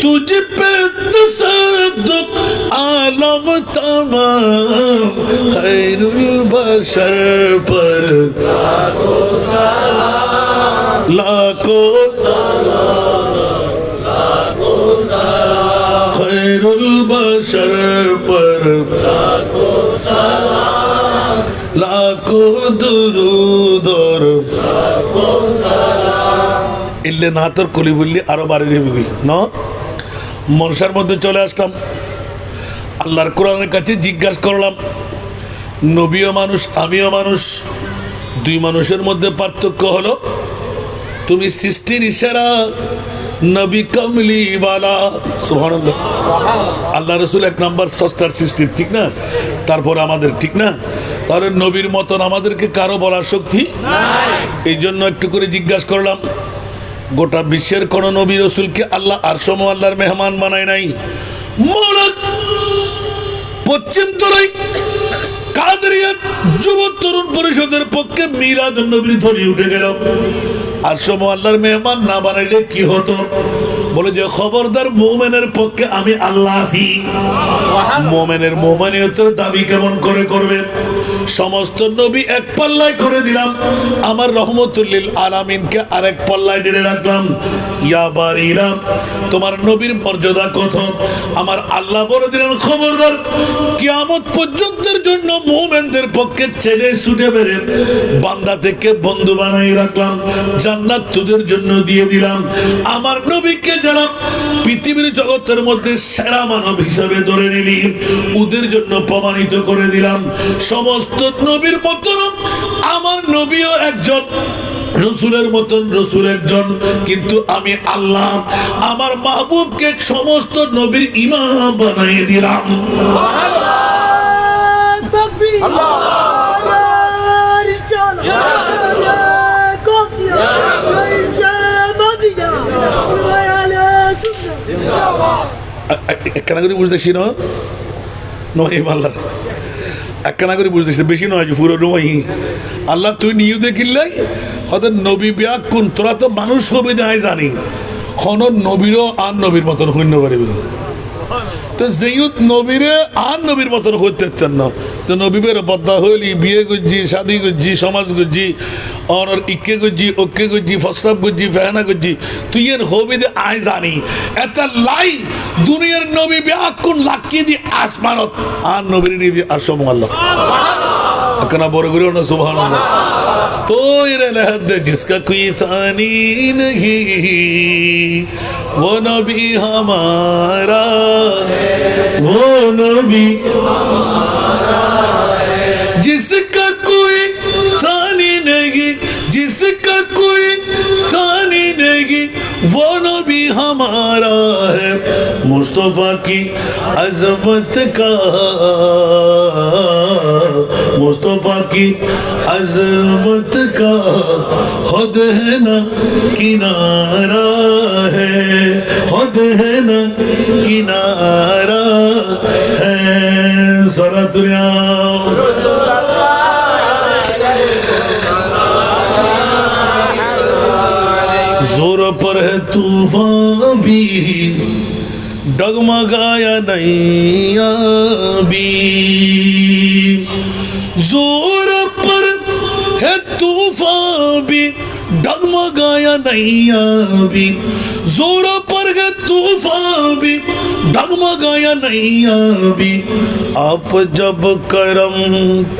तुझ पे तसद्दुक आलम तमाम खैरुल बशर पर लाखों खैरुल बशर पर लाखों दुरूद और इल्ले नातर कुलिफुल्ली आरो बारे दिबি না মনসার মধ্যে চলে আসলাম আল্লাহর কোরআনের কাছে জিজ্ঞাসা করলাম নবীও মানুষ আমিও মানুষ দুই মানুষের মধ্যে পার্থক্য হলো তুমি সৃষ্টির ইশারা নবী কামলি ওয়ালা সুবহানাল্লাহ আল্লাহ রাসূল এক নাম্বার সস্তার সৃষ্টি ঠিক না তারপর আমাদের ঠিক না তাহলে নবীর মতন আমাদেরকে কারো বলার শক্তি নাই এইজন্য একটু করে জিজ্ঞাসা করলাম গোটা বিশ্বের কোন নবী রাসূলকে আল্লাহ আরশম আল্লাহর মেহমান বানায় নাই মোরাদ পশ্চিম তরাই কাদরিয়া যুব তরুণ পরিষদের পক্ষে মিলাদ নবীর ধ্বনি উঠে গেল আরশম আল্লাহর মেহমান না বানাইলে কি হতো বলে যে খবরদার মুমিনের পক্ষে আমি আল্লাহ আছি মুমিনের মুমিনিয়তের দাবি কেমন করে করবে সমস্ত নবী এক পাল্লায় করে দিলাম আমার রহমতুল লিল আলামিনকে আরেক পাল্লায় ঢেলে রাখলাম ইয়া বারিলা তোমার নবীর মর্যাদা কত আমার আল্লাহ বলে দিলেন খবরদার কিয়ামত পর্যন্তের জন্য মুমিনদের পক্ষে ছেলে ছুটে বেরে বান্দা থেকে বন্ধু বানাই রাখলাম জান্নাত তোদের জন্য দিয়ে দিলাম আমার নবীকে যারা পৃথিবীর জগতের মধ্যে সেরা মানব হিসাবে ধরে নিলি ওদের জন্য প্রমাণিত করে দিলাম সমস্ত নবীর মতন আমার নবীও একজন রসুলের মতন রসুল একজন কিন্তু আমি আল্লাহ আমার মাহবুবকে সমস্ত নবীর ইমাম বানিয়ে দিলাম একখানা করে বুঝতেছি না নয় আল্লাহ একখানা করে বুঝতেছি বেশি নয় পুরো নয় আল্লাহ তুই নিউ দেখিল্লাই হয়তো নবী বিয়া কোন তোরা তো মানুষ হবে যাই জানি খন নবীরও আর নবীর মতন হইন্য পারবি তো যেইত নবীরে আর নবীর মতন হইতে চান না তো নবীবের বদ্দা হইলি বিয়ে গুজি শাদি গুজি সমাজ গুজি অনর ইকে গুজি ওকে গুজি ফসলাপ গুজি ফেহানা গুজি তুই এর হবি দে আয় জানি এত লাই দুনিয়ার নবী ব্যাকুন লাকি দি আসমানত আর নবীর নি দি আসম আল্লাহ একনা বড় গুরু না সুবহানাল্লাহ तो रहद जिसका कोई सानी नहीं वो नबी हमारा वो नबी जिसका कोई सानी नहीं जिसका कोई सानी नहीं वो नबी हमारा है मुस्तफा की अजमत का मुस्तफा की अजमत का खुद है ना किनारा है खुद है ना किनारा है जरा दुनिया जोर पर है तूफान भी डगमगाया नैया भी जोर पर है तूफान भी डगमगाया नैया भी जोर पर है तूफान भी डगमगाया नैया भी आप जब करम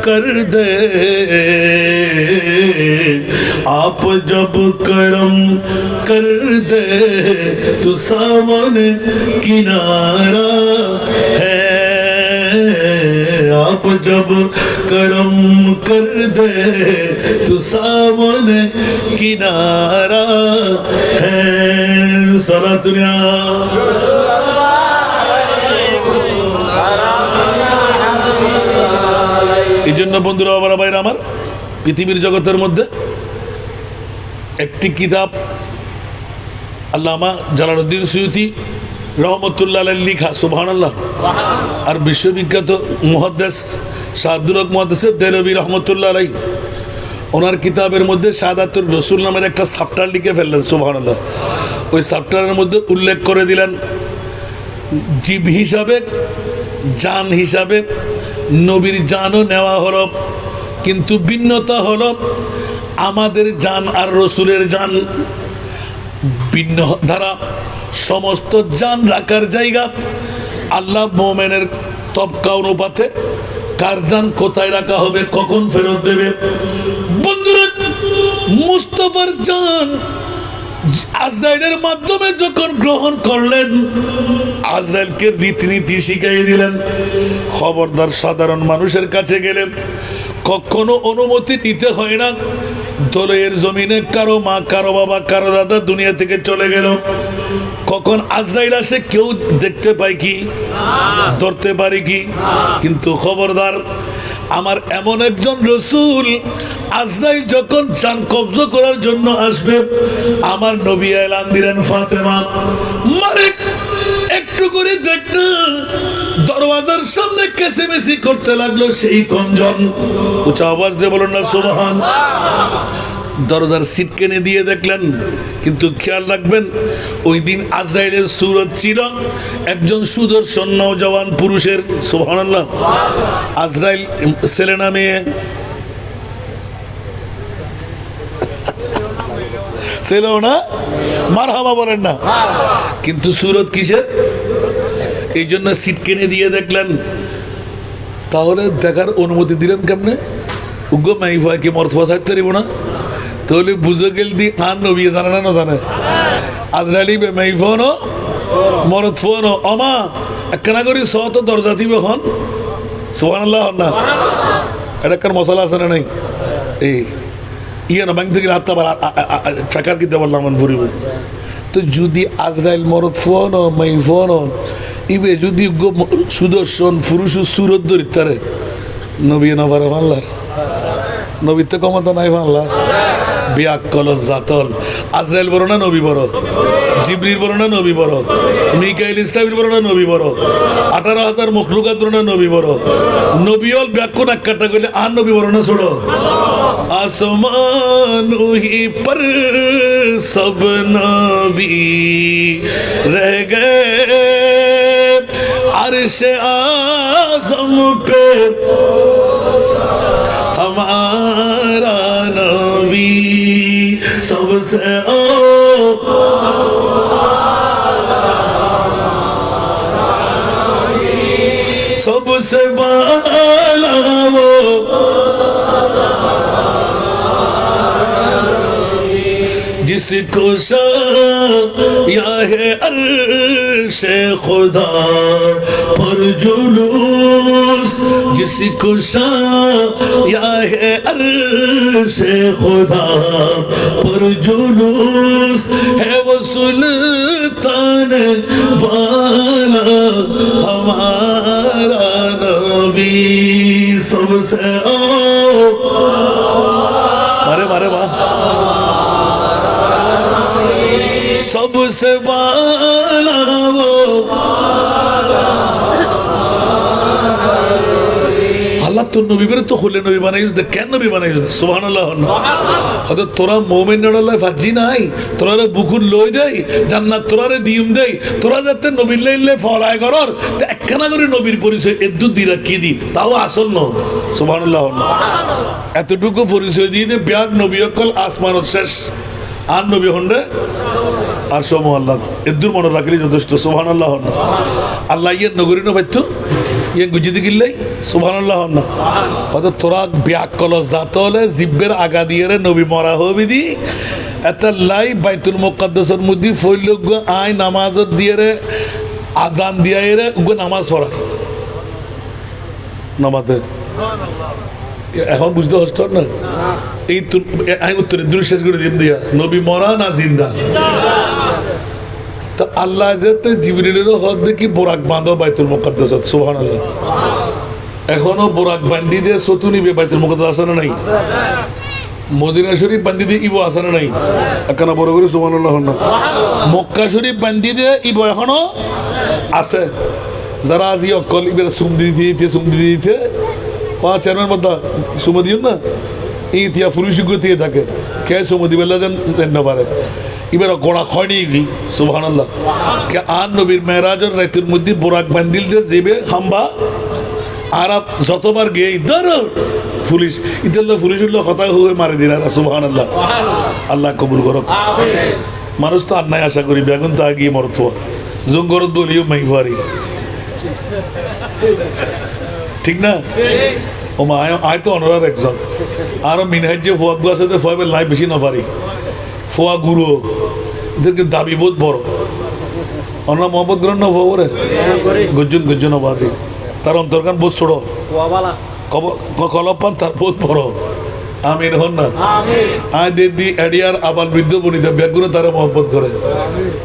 कर दे आप जब करम कर दे तो सामने किनारा है आप जब करम कर दे तो सामने किनारा है सारा दुनिया এই জন্য বন্ধুরা আমার ভাইরা আমার পৃথিবীর জগতের মধ্যে একটি কিতাব আল্লামা জালালউদ্দিন সুয়ুতি রহমতুল্লাহ আলাইহি লিখা সুবহানাল্লাহ আর বিশ্ববিখ্যাত মুহাদ্দিস শাহ আব্দুল হক মুহাদ্দিস দেহলভী রহমতুল্লাহ আলাইহি ওনার কিতাবের মধ্যে শাহাদাতুর রসুল নামের একটা চ্যাপ্টার লিখে ফেললেন সুবহানাল্লাহ ওই চ্যাপ্টারের মধ্যে উল্লেখ করে দিলেন জীব হিসাবে জান হিসাবে নবীর জানও নেওয়া হলো কিন্তু ভিন্নতা হলো আমাদের জান আর রসুলের জান ভিন্ন ধারা সমস্ত জান রাখার জায়গা আল্লাহ মোমেনের তবকা অনুপাতে কার জান কোথায় রাখা হবে কখন ফেরত দেবে বন্ধুরা মুস্তাফার জান আজরাইলের মাধ্যমে যখন গ্রহণ করলেন আজরাইলকে রীতিনীতি শিখিয়ে দিলেন খবরদার সাধারণ মানুষের কাছে গেলে কখনো অনুমতি নিতে হয় না দলের জমিনে কারো মা কারো বাবা কারো দাদা দুনিয়া থেকে চলে গেল কখন আজরাইল আসে কেউ দেখতে পায় কি ধরতে পারে কি কিন্তু খবরদার আমার এমন একজন রসুল আজরাইল যখন জান কবজা করার জন্য আসবে আমার নবী এলান দিলেন ফাতেমা মারে একটু করে দেখ না দরওয়াজার সামনে কেসেমেসি করতে লাগলো সেই কঞ্জন উঁচা আওয়াজ দিয়ে বলুন না সুবহান দরজার সিট কেনে দিয়ে দেখলেন কিন্তু খেয়াল রাখবেন ওই দিন আজরাইলের সুরত ছিল একজন সুদর্শন নওজওয়ান পুরুষের সুবহানাল্লাহ আজরাইল ছেলে না মেয়ে ছেলেও না মারহাবা বলেন না কিন্তু সুরত কিসের এই জন্য সিট কেনে দিয়ে দেখলেন তাহলে দেখার অনুমতি দিলেন কেমনে উগ্র মাইফা কি মর্থ সাইতে পারিব না তাহলে বুঝে গেল দি আর নবী জানে না জানে আজরাইলি বে মাইফোনো মরত ফোনো অমা একখানা করি সত দরজা দিব এখন সুবহানাল্লাহ না এটা কার মশলা আছে না নাই এই ইয়ে না ব্যাংক থেকে হাতটা ফেকার কিনতে পারলাম ফুরিব তো যদি আজরাইল মরত ফোনো মাইফোনো ইবে যদি সুদর্শন পুরুষ সুরত ধরিতারে নবী না পারে আল্লাহর নবীর তো ক্ষমতা নাই আল্লাহ বিয়াক্কল জাতল আজরাইল বড় না নবী বড় জিবরিল বড় না নবী বড় মিকাইল ইসরাফিল বড় না নবী বড় 18,000 মখলুকাত বড় না নবী বড় নবীল ব্যাকুন একটা কইলে আর নবী বড় না ছোড়ো আসমান হি পর সব নবী রহ গয়ে अर्श आज़म पे हमारा नबी सबसे सबसे बाला वो जिसको या है अर्शे खुदा पर जुलूस जिसको या है अर्शे खुदा पर जुलूस है वो सुल्तान वाला हमारा नबी सबसे अरे मारे वाह सबसे बाला वो আল্লাহ তো নবীদের তো হলে নবী বানাইস দে কেন নবী বানাইস দে সুবহানাল্লাহ হয়তো তোরা মুমিন নড়ালে ফাজি নাই তোরা বুকুর লই দেই জান্নাত তোরারে দিম দেই তোরা যাতে নবীর লাইলে ফরায় করর তে একখানা করে নবীর পরিচয় এদ্দু দি রাখি দি তাও আসল ন সুবহানাল্লাহ এতটুকু পরিচয় দিয়ে দে ব্যাগ নবী অকল আসমানত শেষ আর নবী হন্ডে আর সমু আল্লাহ এদ্দুর মনে রাখলে যথেষ্ট সুবহানাল্লাহ আল্লাহ ইয়ের নগরীন পাইতো ইয়ে গুজিদি গিল্লাই সুবহানাল্লাহ না হয়তো তোরা ব্যাগ কল জাত হলে জিব্বের আগা দিয়ে রে নবী মরা হবি দি এত লাই বাইতুল মুকাদ্দাসের মধ্যে ফইল আই নামাজত দিয়ে রে আজান দিয়ে রে নামাজ পড়ায় নামাজে এখন বুঝতে হষ্ট না এই উত্তরে দূর শেষ করে দিন দিয়া নবী মরা না জিন্দা তা আল্লাহ যে জিবরিলের হদ দেখি বোরাক বাঁধো বাইতুল মুকাদ্দাসত সুবহানাল্লাহ এখনো বোরাক বান্ধি দিয়ে সতু নিবে বাইতুল মুকাদ্দাস আছে না নাই মদিনা শরীফ বান্ধি দিয়ে ইবো আছে না নাই একখানা বড় করে সুবহানাল্লাহ না মক্কা শরীফ বান্ধি দিয়ে ইবো এখনো আছে যারা আজি অকল ইবের সুমদি দিতে পাঁচ চেয়ারম্যান মধ্যে সুম দিও না এই ইতিয়া ফুরুষিগুলো দিয়ে থাকে কে সুমদি বেলা যেন না পারে এবার গোড়া খয়নি গি সুবহানাল্লাহ কে আর নবীর মেরাজের রাতের মধ্যে বোরাক বান্দিল দিয়ে যাবে হাম্বা আর যতবার গিয়ে ইদার পুলিশ ইতাল্লা পুলিশের কথা হয়ে মারি দিন সুবহানাল্লাহ আল্লাহ কবুল করক মানুষ তো আর নাই আশা করি বেগুন তো আগিয়ে মরত জঙ্গরত বলিও মাইফারি ঠিক না ও মা আয় তো অনরার একজন আরো মিনহাজ যে ফোয়াগুলো আছে ফোয়াবের লাই বেশি না পারি ফোয়া গুরু এদেরকে দাবি বহুত বড় অন্য মোহাম্মদ গ্রহণ না ফোরে গজ্জন বাসি তার অন্তর্গান বহুত ছোট কলপান তার বহুত বড় আমিন হন না আয় দিদি এডিয়ার আবার বৃদ্ধ বনিতা ব্যাগুলো তারা মহব্বত করে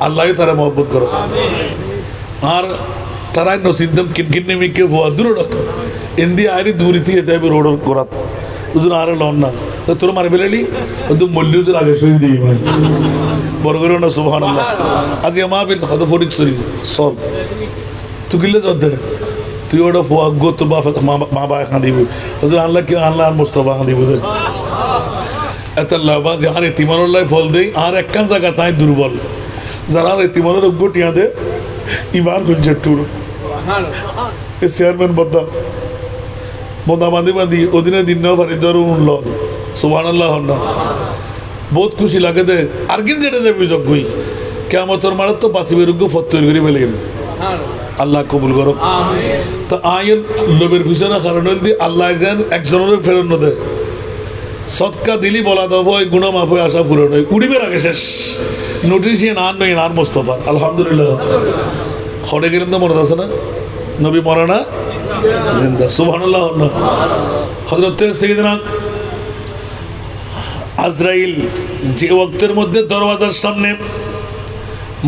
আল্লাহ তারা মহব্বত করে আর তারাই নসিন্দম কিনকিন্নি মিকে ফোয়া দূর রাখ ইন্দি আইরি দূরিতি এতে রোড করাত উজুর আরে লন না তো তোর মারি ফেলেলি তো মল্লিউজের আগে সই দিই ভাই বড় করে না সুবহানাল্লাহ আজকে মাহফিল হয়তো ফটিক সরি সব তুই কিনলে যদ্দে তুই ওটা ফোয়াক গো তোর মা বাবা খাঁ দিব তোদের আল্লাহ কি আল্লাহ আর মোস্তফা খাঁ দিব এত লাভা যে আর এতিমানুল্লাহ ফল দেই আর একখান জায়গা তাই দুর্বল যারা এতিমানের অজ্ঞ টিয়া দে ইমান খুঁজছে টুর এ চেয়ারম্যান বদা বান্ধি ওদিনে দিন নেওয়া পারি ধরুন উনল সুবহানাল্লাহ না বহুত খুশি লাগে দে আর কিন যেটা যাবি যজ্ঞই কেমতর মারাত তো বাঁচিবের যোগ্য ফত তৈরি করে ফেলে গেল আল্লাহ কবুল করো তো আইন লোভের পিছনে কারণ দিয়ে আল্লাহ যেন একজনের ফেরত দেয় সৎকা দিলি বলা দফ হয় গুণা মাফ হয়ে আসা পূরণ হয় উড়িবের আগে শেষ নোটিশ নান নয় নান মোস্তফার আলহামদুলিল্লাহ খড়ে গেলেন তো মনে আছে না নবী মরানা জিন্দা সুবহানাল্লাহ না হযরত সাইয়েদনা আজরাইল যে ওয়াক্তের মধ্যে দরওয়াজার সামনে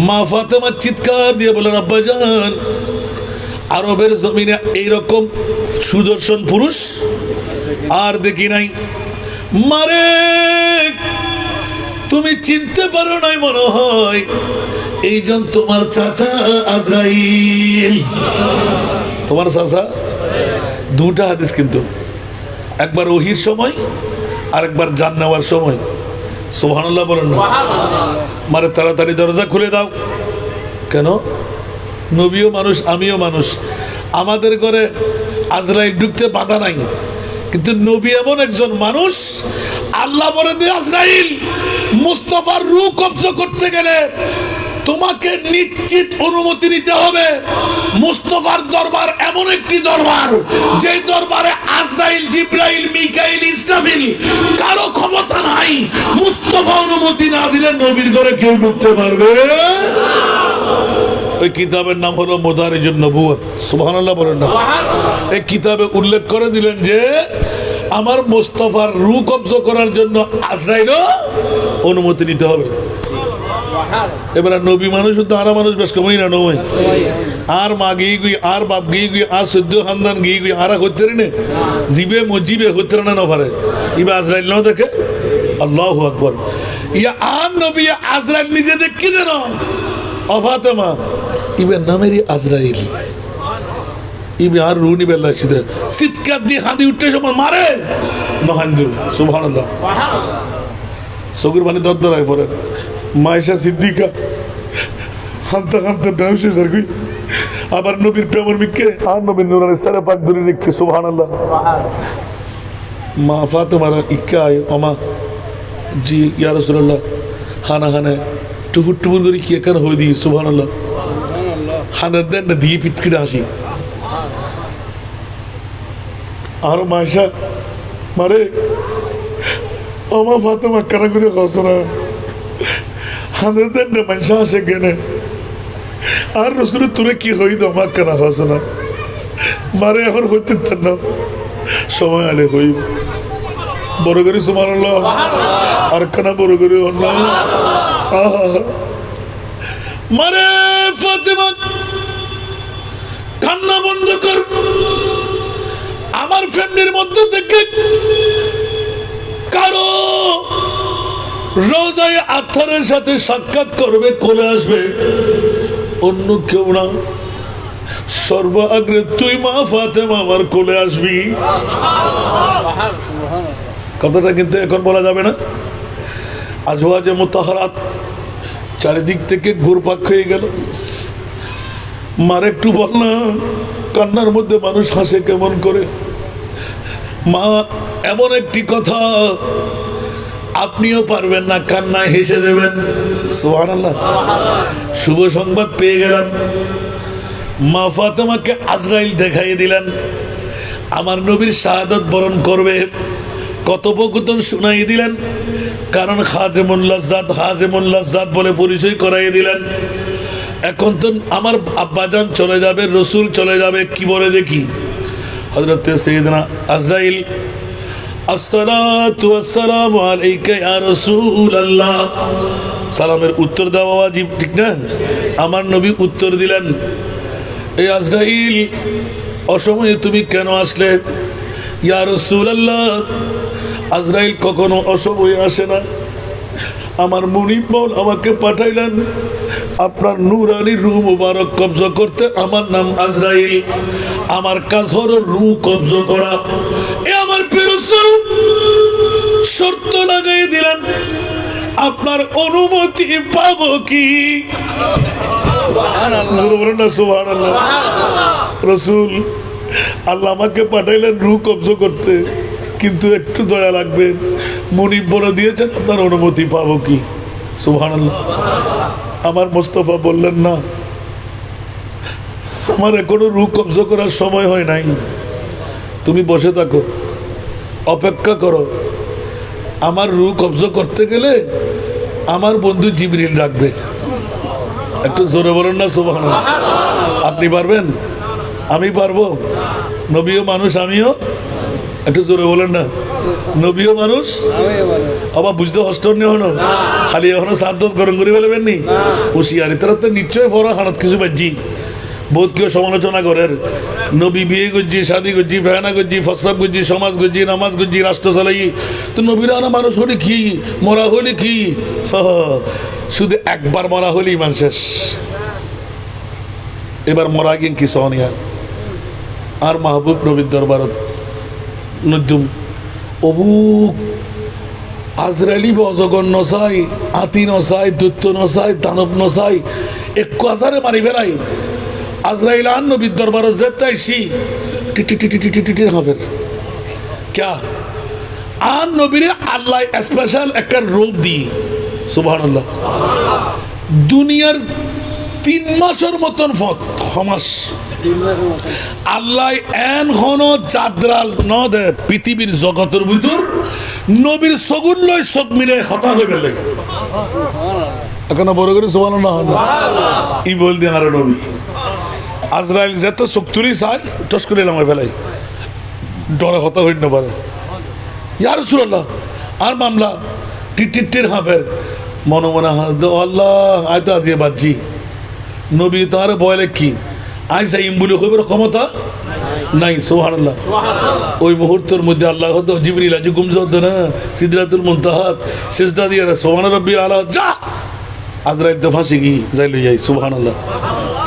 মা ফাতেমা চিৎকার দিয়ে বলেন আব্বাজান আরবের জমিনে এইরকম সুদর্শন পুরুষ আর দেখি নাই মারে তুমি চিনতে পারো নাই মনে হয় এইজন তোমার চাচা আজরাইল তোমার চাচা দুটা হাদিস কিন্তু একবার ওহির সময় আর একবার জান নেওয়ার সময় সুবহানাল্লাহ বলেন না মারে তাড়াতাড়ি দরজা খুলে দাও কেন নবীও মানুষ, আমিও মানুষ। আমাদের ঘরে আজরাইল ঢুকতে বাধা নাই, কিন্তু নবী এমন একজন মানুষ, আল্লাহ বলেন যে আজরাইল মুস্তাফার রূহ কবজ করতে গেলে তোমাকে নিশ্চিত অনুমতি নিতে হবে। মুস্তাফার দরবার এমন একটি দরবার, যে দরবারে আজরাইল, জিবরাইল, মিকাইল, ইসরাফিল কারো ক্ষমতা নাই। মুস্তাফা অনুমতি না দিলে নবীর ঘরে কেউ ঢুকতে পারবে। ওই কিতাবের নাম হলো মুদারিজুন নবুয়ত। সুবহানাল্লাহ বলেন না? এই কিতাবে উল্লেখ করে দিলেন যে আমার মুস্তাফার রূহ কবজ করার জন্য আজরাইলও অনুমতি নিতে হবে। এবার নবী মানুষ তো আর মানুষ বেশ কমই না নয়, আর মা গিয়ে গুই, আর বাপ গিয়ে গুই, আর সদ্য খানদান গিয়ে গুই, আর হচ্ছে রে জিবে মজিবে হচ্ছে না না পারে। ইবা আজরাইল নাও দেখে, আল্লাহু আকবার। ইয়া আর নবী আজরাইল নিজে দেখি দেন অফাতেমা ইবে নামেরই আজরাইল, ইবে আর রুনি বেল্লা সিদে চিৎকার দিয়ে হাঁদি উঠতে সময় মারে নহান্দু। সুবহানাল্লাহ। সগুর পানি দরদরায় পড়েন। মায়েশা সিদ্দিকা হানতে হানতে বেহুশ হয়ে যায়। আবার নবীর প্রেমর মিকে আর নবীর নুরানি সারে পাক ধরে রেখে। সুবহানাল্লাহ। মা ফাতেমার ইক্কা আয়, ওমা জি ইয়া রাসূলুল্লাহ, খানা খানে টুপুর টুপুর করে কি এখানে হয়ে দিই। সুবহানাল্লাহ। খানার দেন না দিয়ে পিটকিটা আসি। আরো মায়েশা মারে ওমা ফাতেমা কারা করে খাস না, খানার দেন না মায়েশা আসে কেনে। আর রসুল তোরে কি হই তো আমার কেনা খাস না মারে, এখন হইতে না সময় আলে হই বড় করে। সুবহানাল্লাহ। আর কানা বড় করে মারে ফাতেমা কান্না বন্ধ কর। আমার ফ্যামিলির মধ্যে থেকে কারো রোজায় আত্মারের সাথে সাক্ষাৎ করবে, কোলে আসবে, অন্য কেউ না, সর্বাগ্রে তুই মা ফাতেমা আমার কোলে আসবি। কথাটা কিন্তু এখন বলা যাবে না। আজওয়াজে মুতাহহারাত চারিদিক থেকে ঘুরপাক হয়ে গেল। মার একটু বল না, কান্নার মধ্যে মানুষ হাসে কেমন করে। মা এমন একটি কথা আপনিও পারবেন না, কান্নায় হেসে দেবেন। সুবহানাল্লাহ। শুভ সংবাদ পেয়ে গেলাম। মা ফাতেমাকে আজরাইল দেখাই দিলেন। আমার নবীর শাহাদাত বরণ করবে, কথোপকথন শুনাই দিলেন। কারণ খাদেমুল লাজ্জাত, হাজেমুল লাজ্জাত বলে পরিচয় করাই দিলেন। এখন তো আমার আব্বাজান চলে যাবে, রসুল চলে যাবে, কি বলে দেখি। হযরত সাইয়েদনা আজরাইল, আসসালাতু ওয়াসসালামু আলাইকা ইয়া রাসূলুল্লাহ। সালামের উত্তর দেওয়া ওয়াজিব, ঠিক না? আমার নবী উত্তর দিলেন, এই আজরাইল অসময়ে তুমি কেন আসলে? ইয়া রাসূলুল্লাহ, আজরাইল কখনো অসময়ে আসে না। আমার মুনিব মৌল আমাকে পাঠাইলেন আপনার নূরানি রূহ মুবারক কবজ করতে। আমার নাম আজরাইল, আমার কাজ হলো রূহ কবজ করা। এ আমার প্রিয় রাসূল শর্ত লাগাই দিলেন, আপনার অনুমতি পাবো কি? সুবহানাল্লাহ। রাসূল, আল্লাহ আমাকে পাঠাইলেন রূহ কবজ করতে, কিন্তু একটু দয়া লাগবে। মুনিব বলে দিয়েছেন আপনার অনুমতি পাবো কি? সুবহানাল্লাহ। আমার মুস্তাফা বললেন, না, আমার এখনো রূহ কবজ করার সময় হয় নাই। তুমি বসে থাকো, অপেক্ষা করো। আমার রূহ কবজ করতে গেলে আমার বন্ধু জিবরিল রাখবে। একটু জোরে বলেন না সুবহানাল্লাহ। আপনি পারবেন? আমি পারবো? নবীও মানুষ, আমিও। একটু জোরে বলেন না। নবীও মানুষ, আবার বুঝতে কষ্ট নেই হনো, খালি এখনো সাধ্য গরম করে ফেলবেন নি হুশিয়ারি। তারা তো নিশ্চয় ফরা হানত কিছু বাজি বহুত কেউ সমালোচনা করেন। নবী বিয়ে করছি, শাদি করছি, ফেহানা করছি, ফসলাপ করছি, সমাজ করছি, নামাজ করছি, রাষ্ট্র চালাই, তো নবীরা আনা মানুষ হলে কি, মরা হলে কি? শুধু একবার মরা হলেই ইমান শেষ। এবার মরা গিয়ে কি সহনিয়া আর মাহবুব নবীর দরবারত নদ্যুম অবুক আজরাইলি অজগর নসাই, হাতি নসাই, দৈত্য নসাই, দানব নসাই, এক আসারে মারি ফেলাই। আজরাইল আন নবীর দরবার যেতাইছি টিটি হাফের ক্যা আন নবীরে আল্লাহ স্পেশাল একটা রূপ দি সুবহানাল্লাহ দুনিয়ার 3 মাসের মতন ফত হমাস আল্লাহ এন হন চাদ্রাল ন দে পৃথিবীর জগতের ভিতর নবীর সগুন লই সব মিলে কথা হইবে লাগে এখন বড় করে সুবহানাল্লাহ ই বল দি আর নবী আজরাইল যেত শক্তিরি চাই টস করে লামাই ফেলাই ডরে কথা হইতে না পারে ইয়া রাসূলুল্লাহ আর মামলা টিটির হাফের মনে মনে হাত আল্লাহ আয় তো আজিয়ে বাজি নবী তার বলে কি আই যাইম বলে কইবার ক্ষমতা নাই সুবহানাল্লাহ ওই মুহূর্তের মধ্যে আল্লাহ হয়তো জিবরিল আজ গুমজদ না সিদরাতুল মুনতাহা সিজদা দিয়ে সুবহান রাব্বিল আলা যা আজরাইল তো ফাঁসি গি যাইল যাই সুবহানাল্লাহ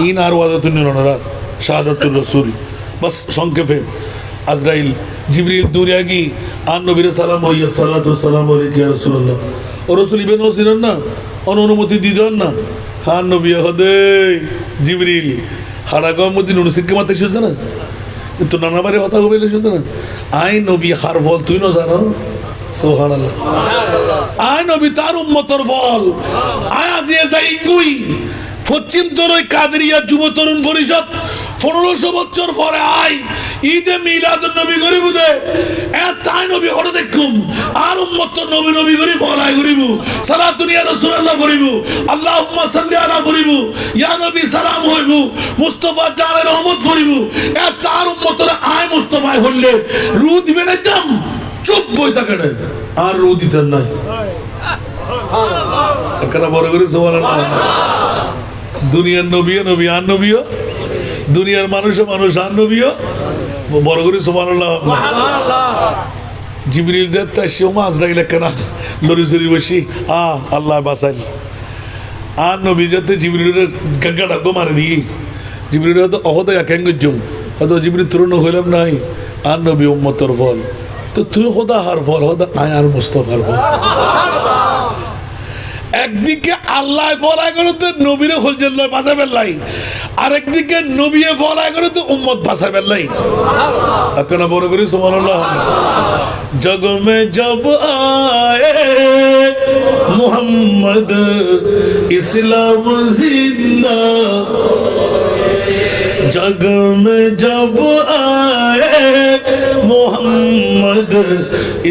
ইন আর ওয়াদাতুন নরা শাহাদাতুর রাসূল বাস সংক্ষেপে আজরাইল জিবরিল দুনিয়া কি আর নবীর সালাম হইয়া সালাতু সালাম আলাইহি ইয়া রাসূলুল্লাহ ও রাসূল ইবেন ওসিরান না অনুমতি দিদেন না হ্যাঁ নবী হদে জিবরিল হারাগম মদিন অনুসিকে মাতে শুনছ না তো নানাবারে কথা কইলে শুনছ না আই নবী হার ফল তুই না জানো সুবহানাল্লাহ আই নবী তার উম্মতের ফল আয় আজি যাই গুই পশ্চিম তরই কাদেরিয়া যুব তরুণ পরিষদ 1500 বছর পরে আই ঈদে মিলাদুন নবী করিব দে এ তাই নবী হরে দেখুম আর উম্মত নবী নবী করি ফলাই করিব সালাতুন ইয়া রাসূলুল্লাহ করিব আল্লাহুম্মা সাল্লি আলা করিব ইয়া নবী সালাম হইব মুস্তাফা জানের রহমত করিব এ তার উম্মতরে আই মুস্তাফা হইলে রু দিবে না জাম চুপ বই থাকে না আর রু দিতে নাই একরা বড় করে সুবহানাল্লাহ দুনিয়ার নবী নবী আর নবীও দুনিয়ার মানুষ মানুষ আর নবীও বড় করে সুবহানাল্লাহ জিবরিল যেতে শিওমা আজরাইল কেনা লরি সরি বসি আল্লাহ বাঁচাইল আর নবী যেতে জিবরিলের গাঙ্গাটা গো মারে দিয়ে জিবরিল হয়তো অহদ একাঙ্গজম হয়তো জিবরিল তুরন হইলাম নাই আর নবী উম্মতর ফল তো তুই খোদা হার ফল হদা আয় আর মুস্তাফার ফল একদিকে আল্লাহ ফলাই করে তো নবীরে খোঁজল্লাহ বাঁচাবেন লাই আরেকদিকে নবীয়ে ফলাই করে তো উম্মত বাঁচাবেন লাই এখন বড় করি সুবহানাল্লাহ জগ মে জব আয়ে মুহাম্মদ ইসলাম জিন্দা जग में जब आए मोहम्मद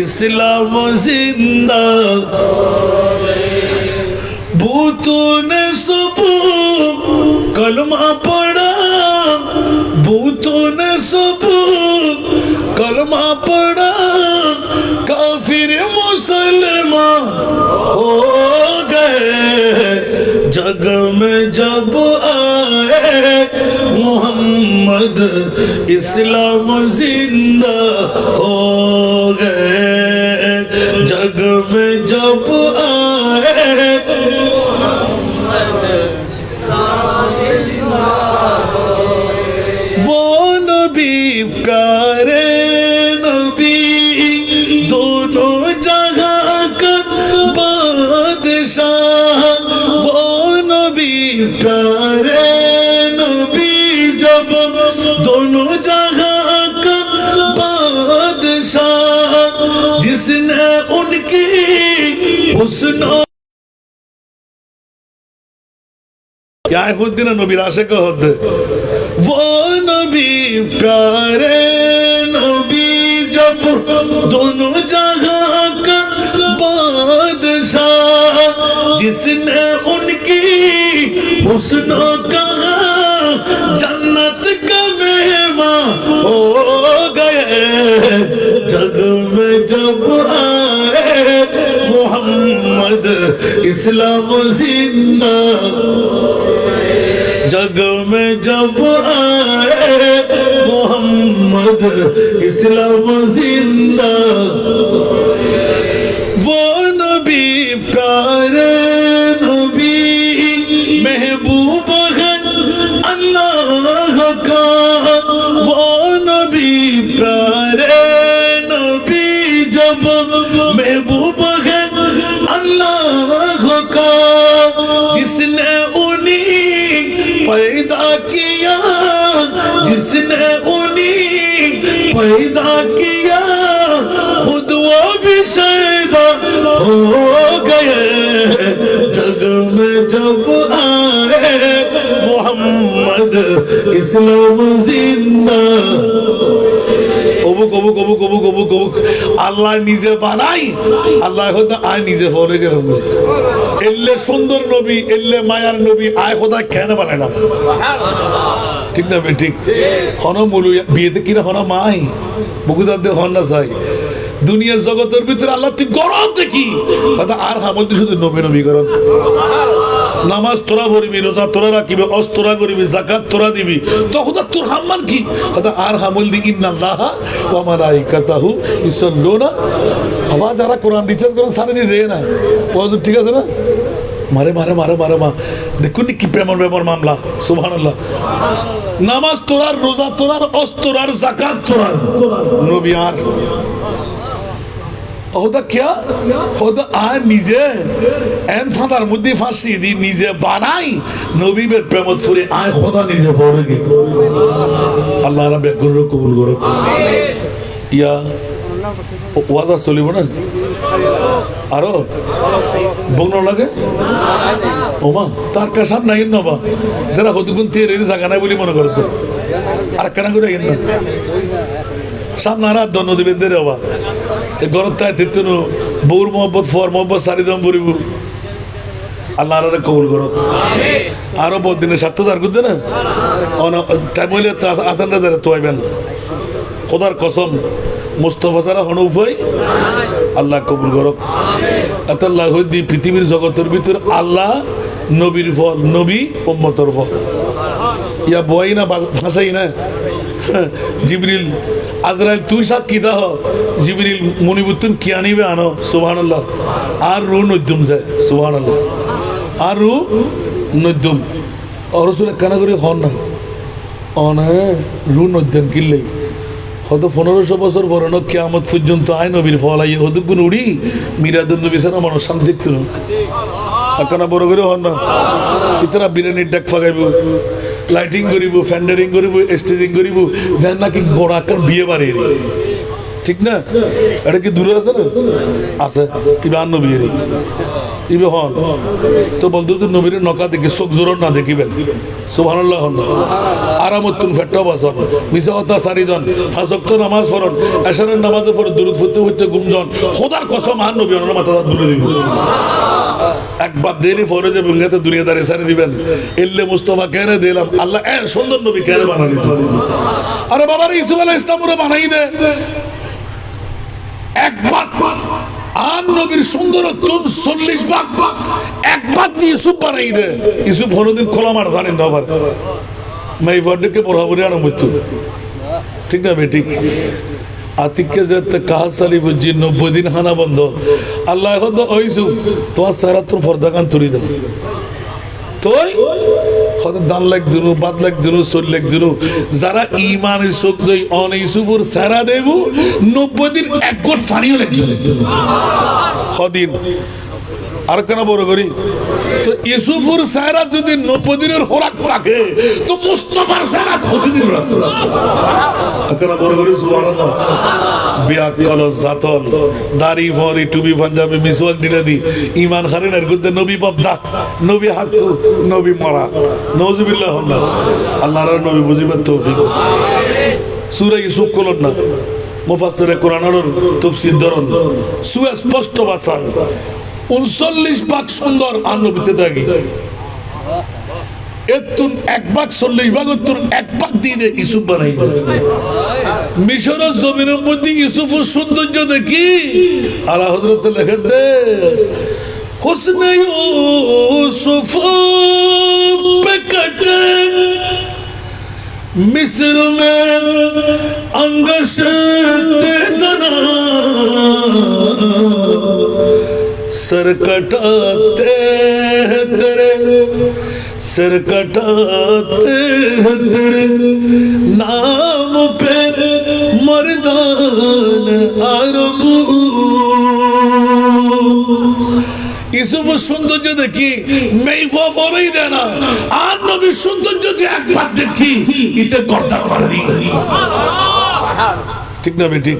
इस्लाम जिंदा भूतों ने सब कलमा पढ़ा भूतों ने सब कलमा पढ़ा काफिर मुसलमान हो गए जग में जब आए मोहम्मद इस्लाम जिंदा हो गए जग में जब आए वो नबी प्यारे नबी दोनों जगह का बादशाह वो नबी प्यारे नबी जब दोनों जगह का बादशाह जिसने उनकी हुस्न क्या खुद दिन नबी आशिक होते वो नबी प्यारे नबी जब दोनों जगह का बादशाह जिसने उनकी हुस्न का जन्नत का मेहमान हो गए जग में जब आए मोहम्मद इस्लाम जिंदा जग में जब आए मोहम्मद इस्लाम जिंदा वो नबी प्यारे नबी महबूब है अल्लाह का वो नबी प्यारे नबी जब महबूब है अल्लाह का जिसने उन्हीं पैदा किया जिसने उन्हीं पैदा किया खुद वो भी शैदा हो गए जग में जब आए मोहम्मद इस्लाम जिंदा অবুক অবুক অবুক অবুক অবুক অবুক আল্লাহ নিজে বানাই আল্লাহ খোদা আয় নিজে ফলে গেলাম এল্লে সুন্দর নবী এল্লে মায়ার নবী আয় খোদা কেন বানাইলাম ঠিক না ঠিক হন মূল বিয়েতে কিনা হন মাই বুকুদার দিয়ে হন না চাই দুনিয়ার জগতের ভিতরে আল্লাহ তুই গরম দেখি কথা আর হামল তুই শুধু নবী নবী করন নামাজ তোরা পড়বি রোজা তোরা রাখিবি অস তোরা করিবি যাকাত তোরা দিবি তো খোদা তোর হাম্মান কি কথা আর হামল দি ইন্নাল্লাহ ওয়া মালাইকাতাহু ইসাল্লুনা আবার যারা কোরআন রিচার্জ করেন সারে দিয়ে দেয় না পজিটিভ ঠিক আছে না মারে মারে মারে মারে মা দেখুন কি প্রেমর প্রেমর মামলা সুবহানাল্লাহ নামাজ তোরার রোজা তোরার অস তোরার যাকাত তোরার নবী আর খোদা क्या খোদা আর নিজে এন ফাদার মধ্যে ফাঁসি দি নিজে বানাই নবীর প্রেমত ফুরে আয় খোদা নিজে পড়ে কি আল্লাহ রাব্বে কবুল করুক আমিন ইয়া ওয়াজা চলিব না আরো বগন লাগে ওমা তার কাছে নাই নবা যারা হতুকুন তে রেদি জায়গা নাই বলি মনে করতে আর কেন করে না সামনে রাত দন্ন দিবেন দে বাবা এ গরতায় তেতুনো বউর মোহব্বত ফর মোহব্বত সারিদম বরিব আল্লাহ আরে কবুল করুক আমিন আরো বহুত দিনে স্বার্থ জার করতে না অন টাইম হইলে তো আসান রাজারে তো আইবেন খোদার কসম মুস্তাফা সারা হন উপাই আল্লাহ কবুল করুক আমিন আতাল্লাহ হইদি পৃথিবীর জগতের ভিতর আল্লাহ নবীর ফল নবী উম্মতের ফল ইয়া বই না ভাষাই না জিবরিল আজরাইল তুই সাক্ষী দাহ জিবরিল মুনিবুত্তুন কি আনিবে আনো সুবহানাল্লাহ আর রু নদ্যম যায় সুবহানাল্লাহ আর রু নদ্যম রসুল কানা করে হন না অনে রু নদ্যম কিনলে হয়তো 1500 বছর পরে ন কিয়ামত পর্যন্ত আয় নবীর ফল আইয়ে হয়তো গুণ উড়ি মিরাদুল নবী সারা মানুষ শান্তি দেখতো না কানা বড় করে হন না ইতারা বিরিয়ানির ডাক ফাগাইব লাইটিং করিব ফ্যান্ডারিং করিব স্টেজিং করিব যেন নাকি গোড়া আকার বিয়ে বাড়ি ঠিক না এটা কি দূরে আছে না আছে ইবে আর নবী ইবে হন তো বলতো তো নবীর নকা দেখি চোখ জোর না দেখিবেন সুবহানাল্লাহ হন আরামতুন ফেট্টা বাসন মিছা কথা সারিদন পাঁচ ওয়াক্ত নামাজ পড়ন এশারের নামাজে পড়ে দুরূদ পড়তে পড়তে গুমজন খোদার কসম আর নবী ওনার মাথা দুলে দিব একবার দেরি ফরে যে বুঙ্গাতে দুনিয়াদারি সারি দিবেন এল্লে মুস্তাফা কেনে দিলাম আল্লাহ এ সুন্দর নবী কেনে বানানি আরে বাবা রে ইসুফ আলাইহিস সালাম বানাই দে একবার আর নবীর সুন্দরত্ব 40 ভাগ একবার দিয়ে ইসুফ বানাই দে ইসুফ কোনদিন খোলা মার জানেন না আবার মাই বড়কে পড়াবো রে আনমতো ঠিক না বেটি আতিককে যেতে কাহাজ সালিফ জি 90 দিন খানা বন্ধ আল্লাহ এখন ও ইসুফ তোমার সারা তোর ফর্দাকান তুলি দাও তোই হয়তো দান লাগ দিনু বাদ লাগ দিনু চল লাগ দিনু যারা ইমান ইসুফ জয় অন ইসুফুর সারা দেব 90 দিন এক গোট ফানিও লাগ হদিন আর কেন বড় করি তো ইসুফুর সারা যদি 90 দিনের খোরাক থাকে তো মুস্তাফার সারা প্রতিদিন রাসূল কেন বড় করি সুবহানাল্লাহ বিয়া কলো জাতল দাড়ি ফরি টুবি পাঞ্জাবি মিসওয়াক দিনা দি ঈমান খারিনার গুদে নবী বদা নবী হাক্কু নবী মরা নাউজুবিল্লাহ আল্লাহর নবী বুঝিবার তৌফিক আমিন সূরা ইউসুফ কলন না মুফাসসিরে কোরআনের তাফসীর ধরন সুস্পষ্ট ভাষা 39 ভাগ সুন্দর আর নবীতে থাকি এতুন এক ভাগ 40 ভাগ এতুন এক ভাগ দিয়ে দে ইউসুফ বানাই মিশরের জমিনের মধ্যে ইউসুফের সৌন্দর্য দেখি আলা হযরত লেখেন দে হুসনে ইউসুফ पे कटे मिस्र में अंगश तेजना सर कटाते हैं तेरे सर कटाते हैं तेरे नाम पे मर्दान अरब ইউসুফের সৌন্দর্য দেখি মেইফা পরেই দেয় না, আর নবীর সৌন্দর্য যে একবার দেখি এটা গর্দান করে দিই। ঠিক না বেটি?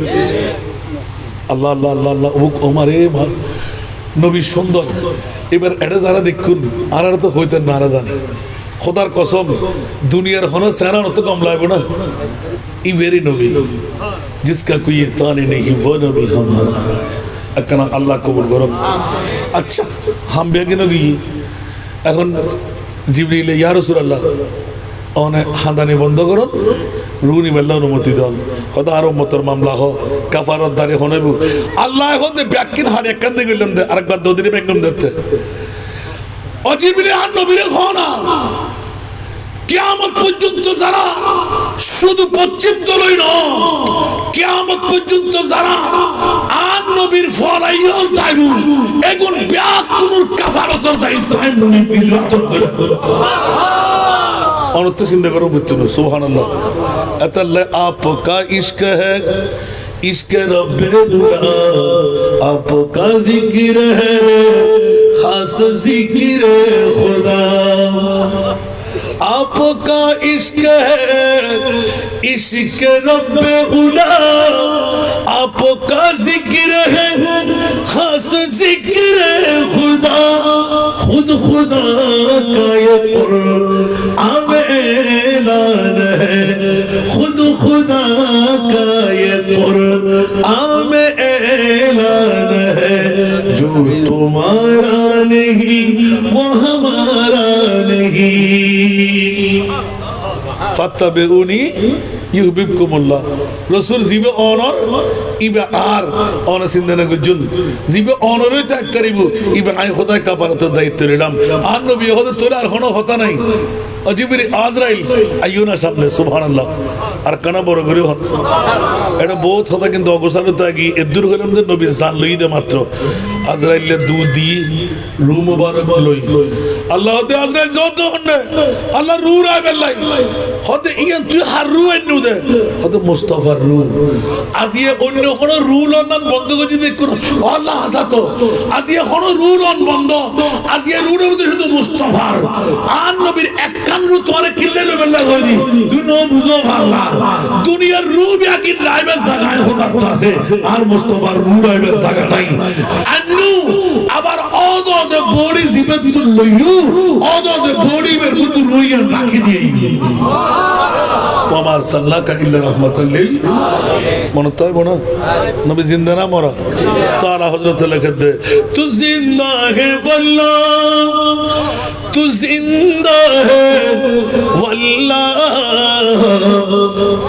আল্লাহ আল্লাহ আল্লাহ আল্লাহ ওমারে নবী সুন্দর। এবার এটা যারা দেখুন আর তো হইতেন না, জানে খোদার কসম দুনিয়ার হন চেহারা তো কম লাগবে না। ই ভেরি নবী জিসকা কোই ইনসানি নেই वो নবী हमारा। একখানা আল্লাহ কবুল করো। আচ্ছা হাম বেগে নবী এখন জিবরিল ইয়া রাসূলুল্লাহ অনেক হাঁদানি বন্ধ করুন, রুনি মেল্লা অনুমতি দেন, কথা আরো মতর মামলা হ কাফারত দাঁড়িয়ে হনেব আল্লাহ এখন ব্যাকিন হার একখান দিয়ে গেলাম দে আরেকবার দদিনে বেগম দেখতে অজিবিলে আর নবীরে ঘনা কিয়ামত পর্যন্ত যারা শুধু পশ্চিম তলই ন কিয়ামত পর্যন্ত যারা আর নবীর ফলাইও তাইবু এগুন ব্যাক কোনুর কাফারতর দায়িত্ব নবী বিজরাতর করে অনন্ত চিন্তা করো বুঝছো না। সুবহানাল্লাহ। আতাল্লা আপকা ইশক है इश्क रब्बे खुदा आपका जिक्र है खास जिक्र खुदा आपका इश्क है इश्क रब्बे खुदा आपका जिक्र है खास जिक्र खुदा खुद खुदा का ये कुरान ऐलान है खुद खुदा का ये कुरान ऐलान है जो तुम्हारा नहीं वो हमारा नहीं ফাত্তাবিউনি ইউহিব্বুকুমুল্লাহ। রাসূল জিবে অনর ইবে আর অনর সিনদানা গুজুন জিবে অনরে ত্যাগ করিব ইবে আই খোদা কাফারাতের দায়িত্ব নিলাম। আর নবী হতে তোলা আর কোনো কথা নাই। জিবরিল আজরাইল আইয়ুনা সামনে সুবহানাল্লাহ আর কানা বড় করে হন এটা বহুত কথা কিন্তু অগোছালো তাগি এদুর হলাম যে নবী জান লই দে মাত্র আজরাইলে দুধ দি রু মুবারক লই আল্লাহ তে আজরাইল যত হনে আল্লাহ রু রাই বেলাই হতে ইয়ান তুই হার রু এনু দে হতে মুস্তাফার রু আজিয়ে অন্য কোন রুল অনন বন্ধ করে দিতে কোন আল্লাহ হাসাতো আজিয়ে কোন রুল অন বন্ধ আজিয়ে রুলের মধ্যে শুধু মুস্তাফার আর নবীর এক কান রু তোরে কিল্লে বেলা কই দি তুই ন বুঝো আল্লাহ দুনিয়ার রু বিয়াকি রাইবে জায়গায় হতা আছে আর মুস্তাফার রু রাইবে জায়গা নাই আন্নু আবার অদদে বডি জিবেত লইউ অদদে বডি বের মত রুইয়ান রাখি দিই ওমার সাল্লাল্লাহু ইল্লা রাহমাতাল লিল মনে তাই বনা নবী জিন্দা না মরা তাআলা হযরত লিখে দে তু জিন্দা হে বল্লাহ তু জিন্দা হে वल्लाह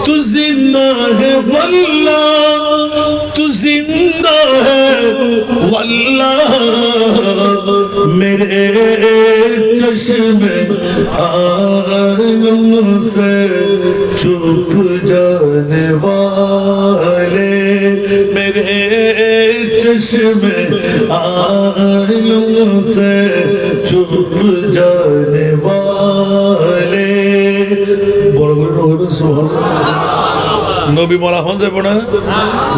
तू जिंदा है वल्लाह तू जिंदा है वल्लाह मेरे चश्मे आलम से चुप जाने वाले मेरे चश्मे आलम से चुप जाने वाले বড় করে রহবে সুবহানাল্লাহ। নবী মরা হন যাব না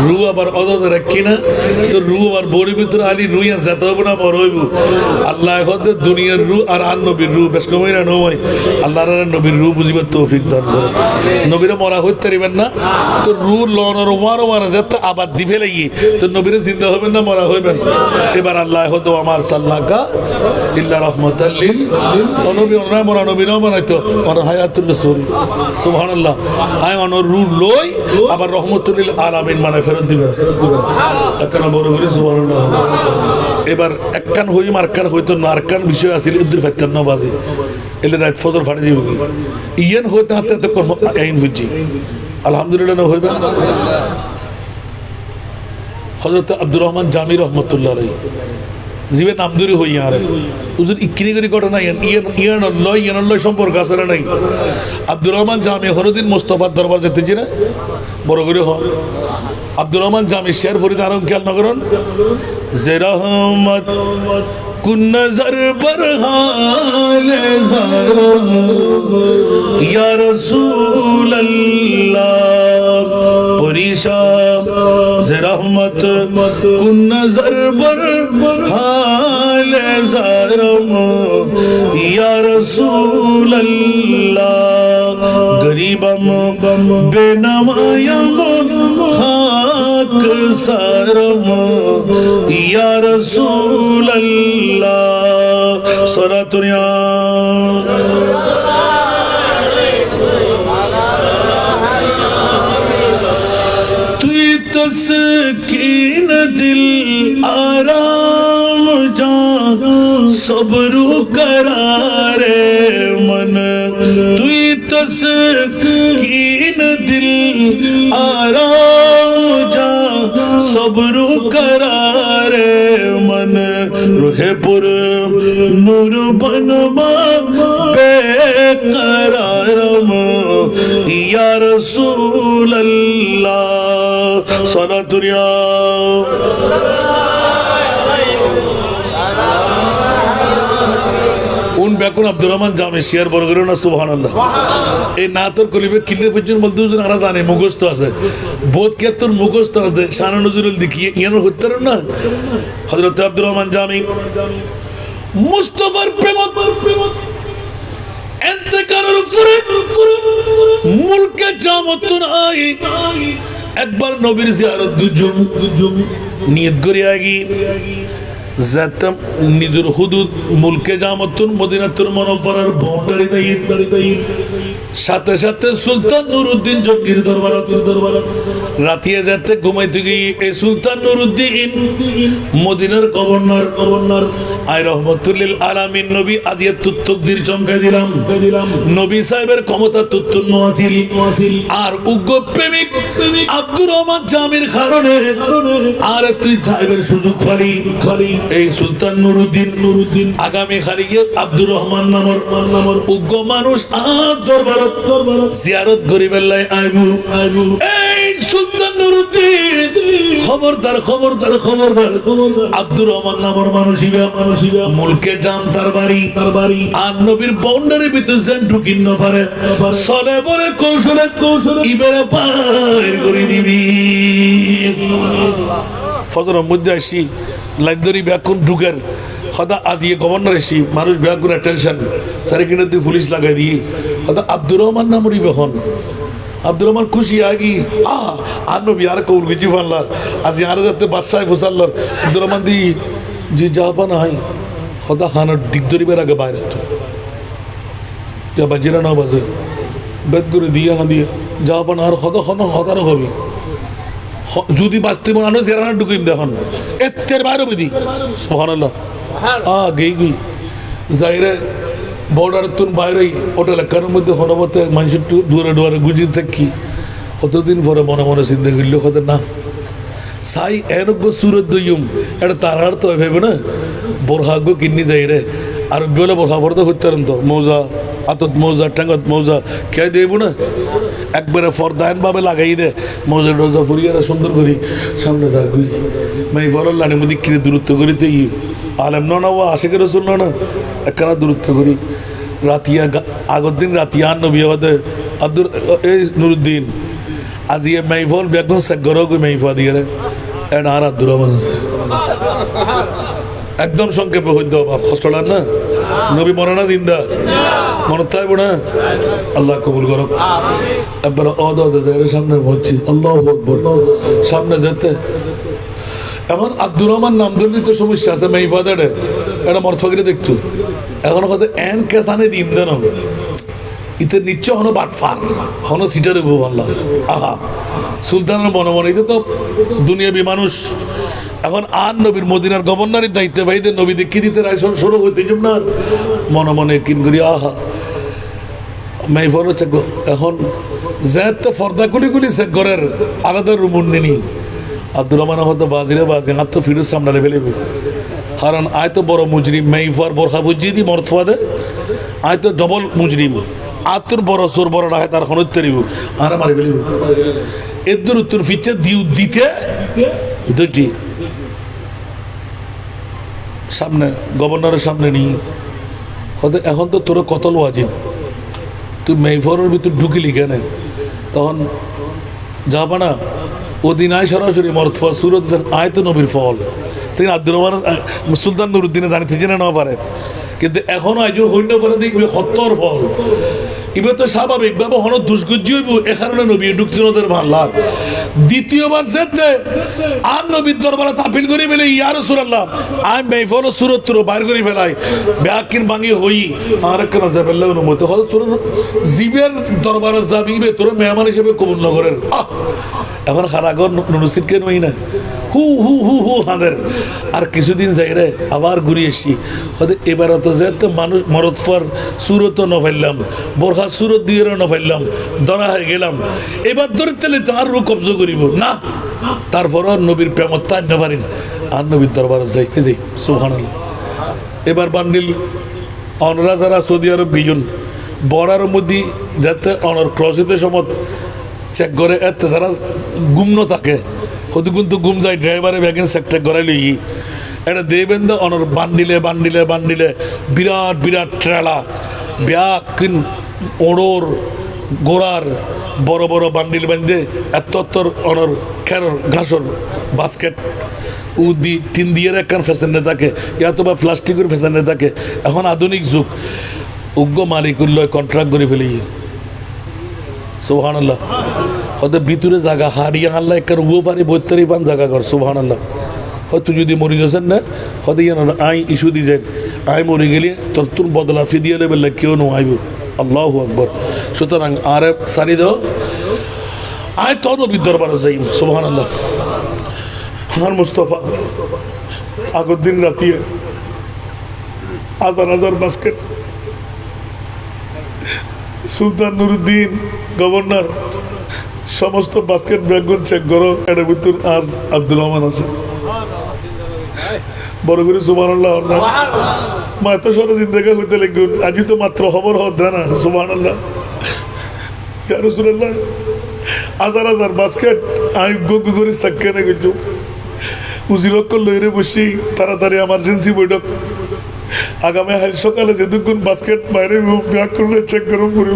রু আবার অদদ রাখি না তো রু আবার বড়ি ভিতরে আলি রুইয়া যেতে হবে না বড় হইব আল্লাহ এখন দুনিয়ার রু আর আন নবীর রু বেশ কমই না নয় আল্লাহর নবীর রু বুঝিবার তৌফিক দান করে নবীরে মরা হইতে পারিবেন না তো রু লনর ওমার ওমার যেতে আবার দি ফেলাই তো নবীরে জিন্দা হবেন না মরা হইবেন এবার আল্লাহ হতো আমার সাল্লাকা ইল্লা রাহমাতাল লিল নবী ওনা মরা নবী না বানাইতো আর হায়াতুর রাসূল সুবহানাল্লাহ আই অনর রু লই আবার রহমতুল আলামিন মানে ফেরত দিবে একখান বড় করে সুবহানাল্লাহ। এবার একখান হই মারকান হইতো না আরকান বিষয় আছিল ইদ্দুর ফাত্তান নবাজি এলে রাত ফজর ফাড়ে যাবে ইয়ান হইতে হাতে তো কর্ম আইন বুঝি আলহামদুলিল্লাহ না হইবে হযরত আব্দুর রহমান জামি রহমাতুল্লাহ আলাইহি জীবে নামদুরি হই আরে উজুর ইকরি করি ঘটনা ইয়ান লয় সম্পর্ক আছে না নাই আব্দুর রহমান জামি হরদিন মুস্তাফার দরবার যেতেছি না বড় করে হ আব্দুর রহমান জামি শের ফরিদ আরম খেয়াল নগরন যে রহমত কুন নজর বরহাল জারো ইয়া রাসূল আল্লাহ পরিশান যে रहमत कुन नजर बर हाल ज़ारम या रसूल अल्लाह गरीबम बेनमायम खाक सारम या रसूल अल्लाह सरातुनिया तस्कीन दिल आराम जान सब्र करारे मन तुई तस्कीन दिल आराम जान सब्र करारे मन रूहे पुर नूर बनवा बेकरारम या रसूल अल्लाह सलातुनिया उन बेकुन अब्दुल रहमान जामे शेयर বড় করে না সুবহানাল্লাহ এই নাতর কলিবে কিলে পর্যন্ত বলতে হুজুর আরা জানে মুখস্থ আছে বোধ কে তোর মুখস্থ আছে শানে নজরুল দেখি ইয়ানো হতে না হযরত আব্দুর রহমান জামি মুস্তাফার প্রেম এতেকারের উপরে মুলকে জামতুন আই একবার নবীর জিয়ারত গুজুম নিয়ত করে আগি যাতাম নিজের হুদুদ মুলকে জামতুন মদিনাতুল মুনাওয়ারার বাউন্ডারি তাই সাথে সাথে সুলতান নুরউদ্দিন জঙ্গির দরবারত রাতিয়া যেতে ঘুমাইতে গিয়ে এই সুলতান নুরউদ্দিন মদিনার গভর্নর আই রহমতুল্লিল আলামিন নবী আজিয়া তুত্তকদির চমকাই দিলাম নবী সাহেবের ক্ষমতা তুত্তুন্ন আছিল আর উগ্র প্রেমিক আব্দুর রহমান জামির কারণে আর তুই সাহেবের সুযোগ ফালি এই সুলতান নুরউদ্দিন আগামী খালিয়ে আব্দুর রহমান নামর উগ্র মানুষ আর দরবার জিয়ারত করিবার লাই আইবু এই সুলতান নুরউদ্দিন খবরদার আব্দুর রহমান নামর মানুষিবা মুলকে জাম তার বাড়ি আর নবীর বাউন্ডারি ভিতর যেন ঢুকিন না পারে সলে বলে কৌশলে ইবেরে পার করে দিবি ফজরের মধ্যে আসি লাইন্দরি ব্যাকুন ঢুকার হদা আজিয়ে গভর্নর এসি মানুষ ব্যাকুন টেনশন সারে কিনে দিয়ে পুলিশ লাগাই দিয়ে হদা আব্দুর রহমান নামরি বেখন আব্দুর রহমান খুশি আগি আর নবী আর কৌল গেছি ফানলার আজি আর যাতে বাদশাহ ফুসাল্লার আব্দুর রহমান দি জি যাবা না হয় হদা খানার দিক ধরিবার আগে বাইরে তো ইয়া বাজিরা না বাজে বেদ করে দিয়ে দিয়ে যাবা না আর হদা হদারও হবে যদি বাঁচতে মনে হয় জেরানা ঢুকিন দেখুন এর বাইরে বিধি সুবহানাল্লাহ গেই যাইরে বর্ডার তুন বাইরে ওটা এলাকার মধ্যে হনবতে মানুষের দুয়ারে গুজি থাকি কতদিন পরে মনে চিন্তা করলো কত না সাই এনজ্ঞ সুরত দইম এটা তারার তো ভেবে না বোরহাগ্য কিন্নি যাইরে আর বেলে বোরহা ফরতে হইতে তো মৌজা আতত মৌজা ঠ্যাঙ্গত মৌজা খেয়ে দেব না একবারে ফরদায়ন ভাবে লাগাই দে মৌজা রোজা ফুরিয়ারা সুন্দর করি সামনে যার গুই মাই ফরল লানে মধ্যে কিনে দূরত্ব করিতে আলেম না ও আশেকের রসুল না একখানা দূরত্ব করি রাতিয়া আগের দিন রাতিয়া নবী আবাদে আব্দুর এই নুরুদ্দিন আজি এ মাইফল বেগুন সাগর মাইফা দিয়ে এটা আর আব্দুর রহমান আছে একদম সংক্ষেপে হইতে হবে কষ্টটা না নবী মরানা জিন্দা মনে থাকবো না আল্লাহ কবুল করো একবার সামনে পড়ছি আল্লাহ আকবার সামনে যেতে এখন আব্দুর রহমান নাম ধরলি তো সমস্যা আছে মেইফাদারে এটা মরফাকিরে দেখতো এখন কত এন কেসানে দিন দেন ইতে নিশ্চয় হনো বাটফার হনো সিটারে গো আল্লাহ আহা সুলতানের মনে তো দুনিয়াবি মানুষ এখন আর নবীর মদিনার গভর্নরের দায়িত্বে ভাইদের নবী দেখিয়ে দিতে রাইসন সরু হইতে যাব না মনে কিন করি আহা মেইফর হচ্ছে এখন যেত ফর্দা গুলি সে ঘরের আলাদা রুমুন নিনি আব্দুর রহমান হয়তো বাজি আর তো ফিরোজ সামনে ফেলিবে কারণ আয় তো বড় মুজরিম মেইফার বোরখা ফুজিয়ে দি মরথা দে আয় তো ডবল মুজরিম আর তোর বড় চোর বড় রাখে তার খনত তরিব আর মারি ফেলিব এর উত্তর ফিচ্ছে দিতে দুটি সামনে গভর্নরের সামনে নিয়ে হয়তো এখন তো তোর কতল ওয়াজিব তুই মেইফরের ভিতর ঢুকিলি কেন তখন যাবা না ওদিন আয় সরাসরি মরদ ফল সুরত আয় তো নবীর ফল তিনি আব্দুর রহমান সুলতান নুরুদ্দিনে জানিতে জেনে না পারে কিন্তু এখনো আজ হইন্য করে দেখবে হত্যর ফল এবার তো স্বাভাবিকভাবে হন দুষ্গুজ্জি হইব এ কারণে নবী ঢুকছিল ওদের ভাল্লার দ্বিতীয়বার যেতে আর নবীর দরবারে তাপিল করে ফেলে ইয়া রাসূলুল্লাহ আমি মেহফল সুরত তোর বাইর করে ফেলাই ব্যাকিন ভাঙি হই আর কেন যাবেল্লা অনুমতি হয়তো তোর জীবের দরবারে যাবিবে তোর মেহমান হিসেবে কবুল নগরের এখন খারাগর নুনুসির কেন হই না হু হু হু হু হাঁদের আর কিছুদিন যাই রে আবার ঘুরে এসছি হয়তো এবার তো যেতে মানুষ মরদ পর সুরতও ন ফেললাম বোরখা সুরত দিয়ে ন ফেললাম ধরা হয়ে গেলাম এবার ধরে তেলে তো আর রু কবজ করিব না তারপরও নবীর প্রেমত তাই না পারি আর নবীর দরবার যাই এই যে সুবহানাল্লাহ এবার বান্ডিল অনরা যারা সৌদি আরব গিয়ন বড়ার মধ্যে যাতে অনর ক্রসিতে সমত চেক করে এতে যারা গুমন থাকে হয়তো কিন্তু গুম যায় ড্রাইভারে ভ্যাকেন্সি একটা গড়াই লই এটা দেবেন দা অনর বান্ডিলে বান্ডিলে বান্ডিলে বিরাট বিরাট ট্রেলা ব্যাকিন ওড়োর গোড়ার বড় বড় বান্ডিল বান্ধে এত অনর খেরর ঘাসর বাস্কেট উদি তিন দিয়ে একখান ফ্যাশনে থাকে ইয়াতো বা প্লাস্টিকের ফ্যাশনে থাকে এখন আধুনিক যুগ উগ্র মালিকুল্লয় কন্ট্রাক্ট করে ফেলি সুবহানাল্লাহ হয়তো ভিতরে জায়গা হারিয়ে আনলা একখান উগো পারি 42 পান জায়গা কর সুবহানাল্লাহ হয়তো যদি মরি যাচ্ছেন না হয়তো ইয়ান আই ইস্যু দিয়ে যায় আই মরে গেলে তোর বদলা ফিদিয়ে নেবে কেউ নো আইব আল্লাহু আকবার সুতরাং আর সারি দাও আয় তো নবীর দরবারে যাই সুবহানাল্লাহ আর মুস্তফা আগের দিন রাতিয়ে হাজার হাজার বাস্কেট সুলতান নুরুদ্দিন গভর্নর সমস্ত বাস্কেট ব্যাগগুলো চেক করো এর ভিতর আজ আব্দুল রহমান আছে বড় করে সুবহানাল্লাহ মা এত সরে জিন্দেগা হইতে লিখুন আজই তো মাত্র খবর হত না সুবহানাল্লাহ ইয়া রাসূলুল্লাহ হাজার হাজার বাস্কেট আমি গগু করে সাক্ষানে গেছো উজিরক্কল লইরে বসি তাড়াতাড়ি এমার্জেন্সি বৈঠক আগামী হাল সকালে যেদুকুন বাস্কেট বাইরে ব্যাগ করলে চেক করুন পুরো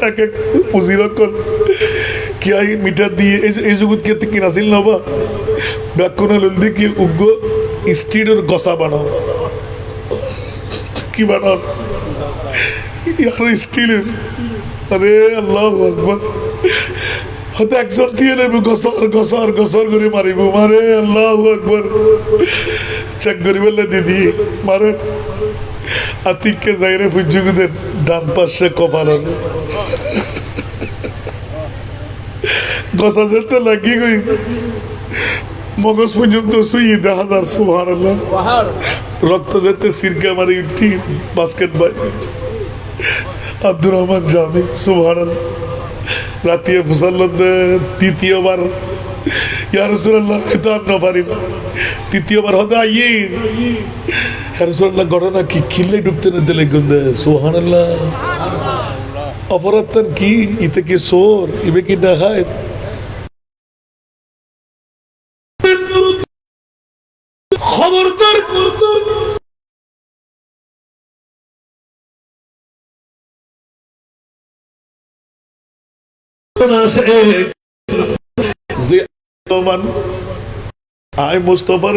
এক এক উজিরক্কল কি আই মিটার দিয়ে এই জগৎ কে কিনাছিল নবা ব্যাগ কোনো ললদি কি উগ্র স্টিলের গসা বানাও কি বানাও আর স্টিলের আরে আল্লাহু আকবার হয়তো একজন দিয়ে নেবে গসর করে মারিব মারে আল্লাহু আকবার চেক করি বললে দিদি মারে আতিককে যাইরে ফুজুগুদের ডান পাশে কপালের গসা যেতে লাগি গই মগজ পর্যন্ত শুই 10,000 সুবহানাল্লাহ রক্ত যেতে সিরকা মারি উঠি বাস্কেট বাই আব্দুর রহমান জামি সুবহানাল্লাহ রাতিয়ে ফুসাল্লাহ তৃতীয়বার ইয়া রাসূলুল্লাহ এটা আর না পারি তৃতীয়বার হতে আইয়ে ইয়া রাসূলুল্লাহ ঘটনা কি খিল্লে ডুবতে না দিলে গন্ধে সুবহানাল্লাহ অপরাধ কি ইতে কি সোর ইবে কি দেখায় খবরদার যে আই মুস্তাফার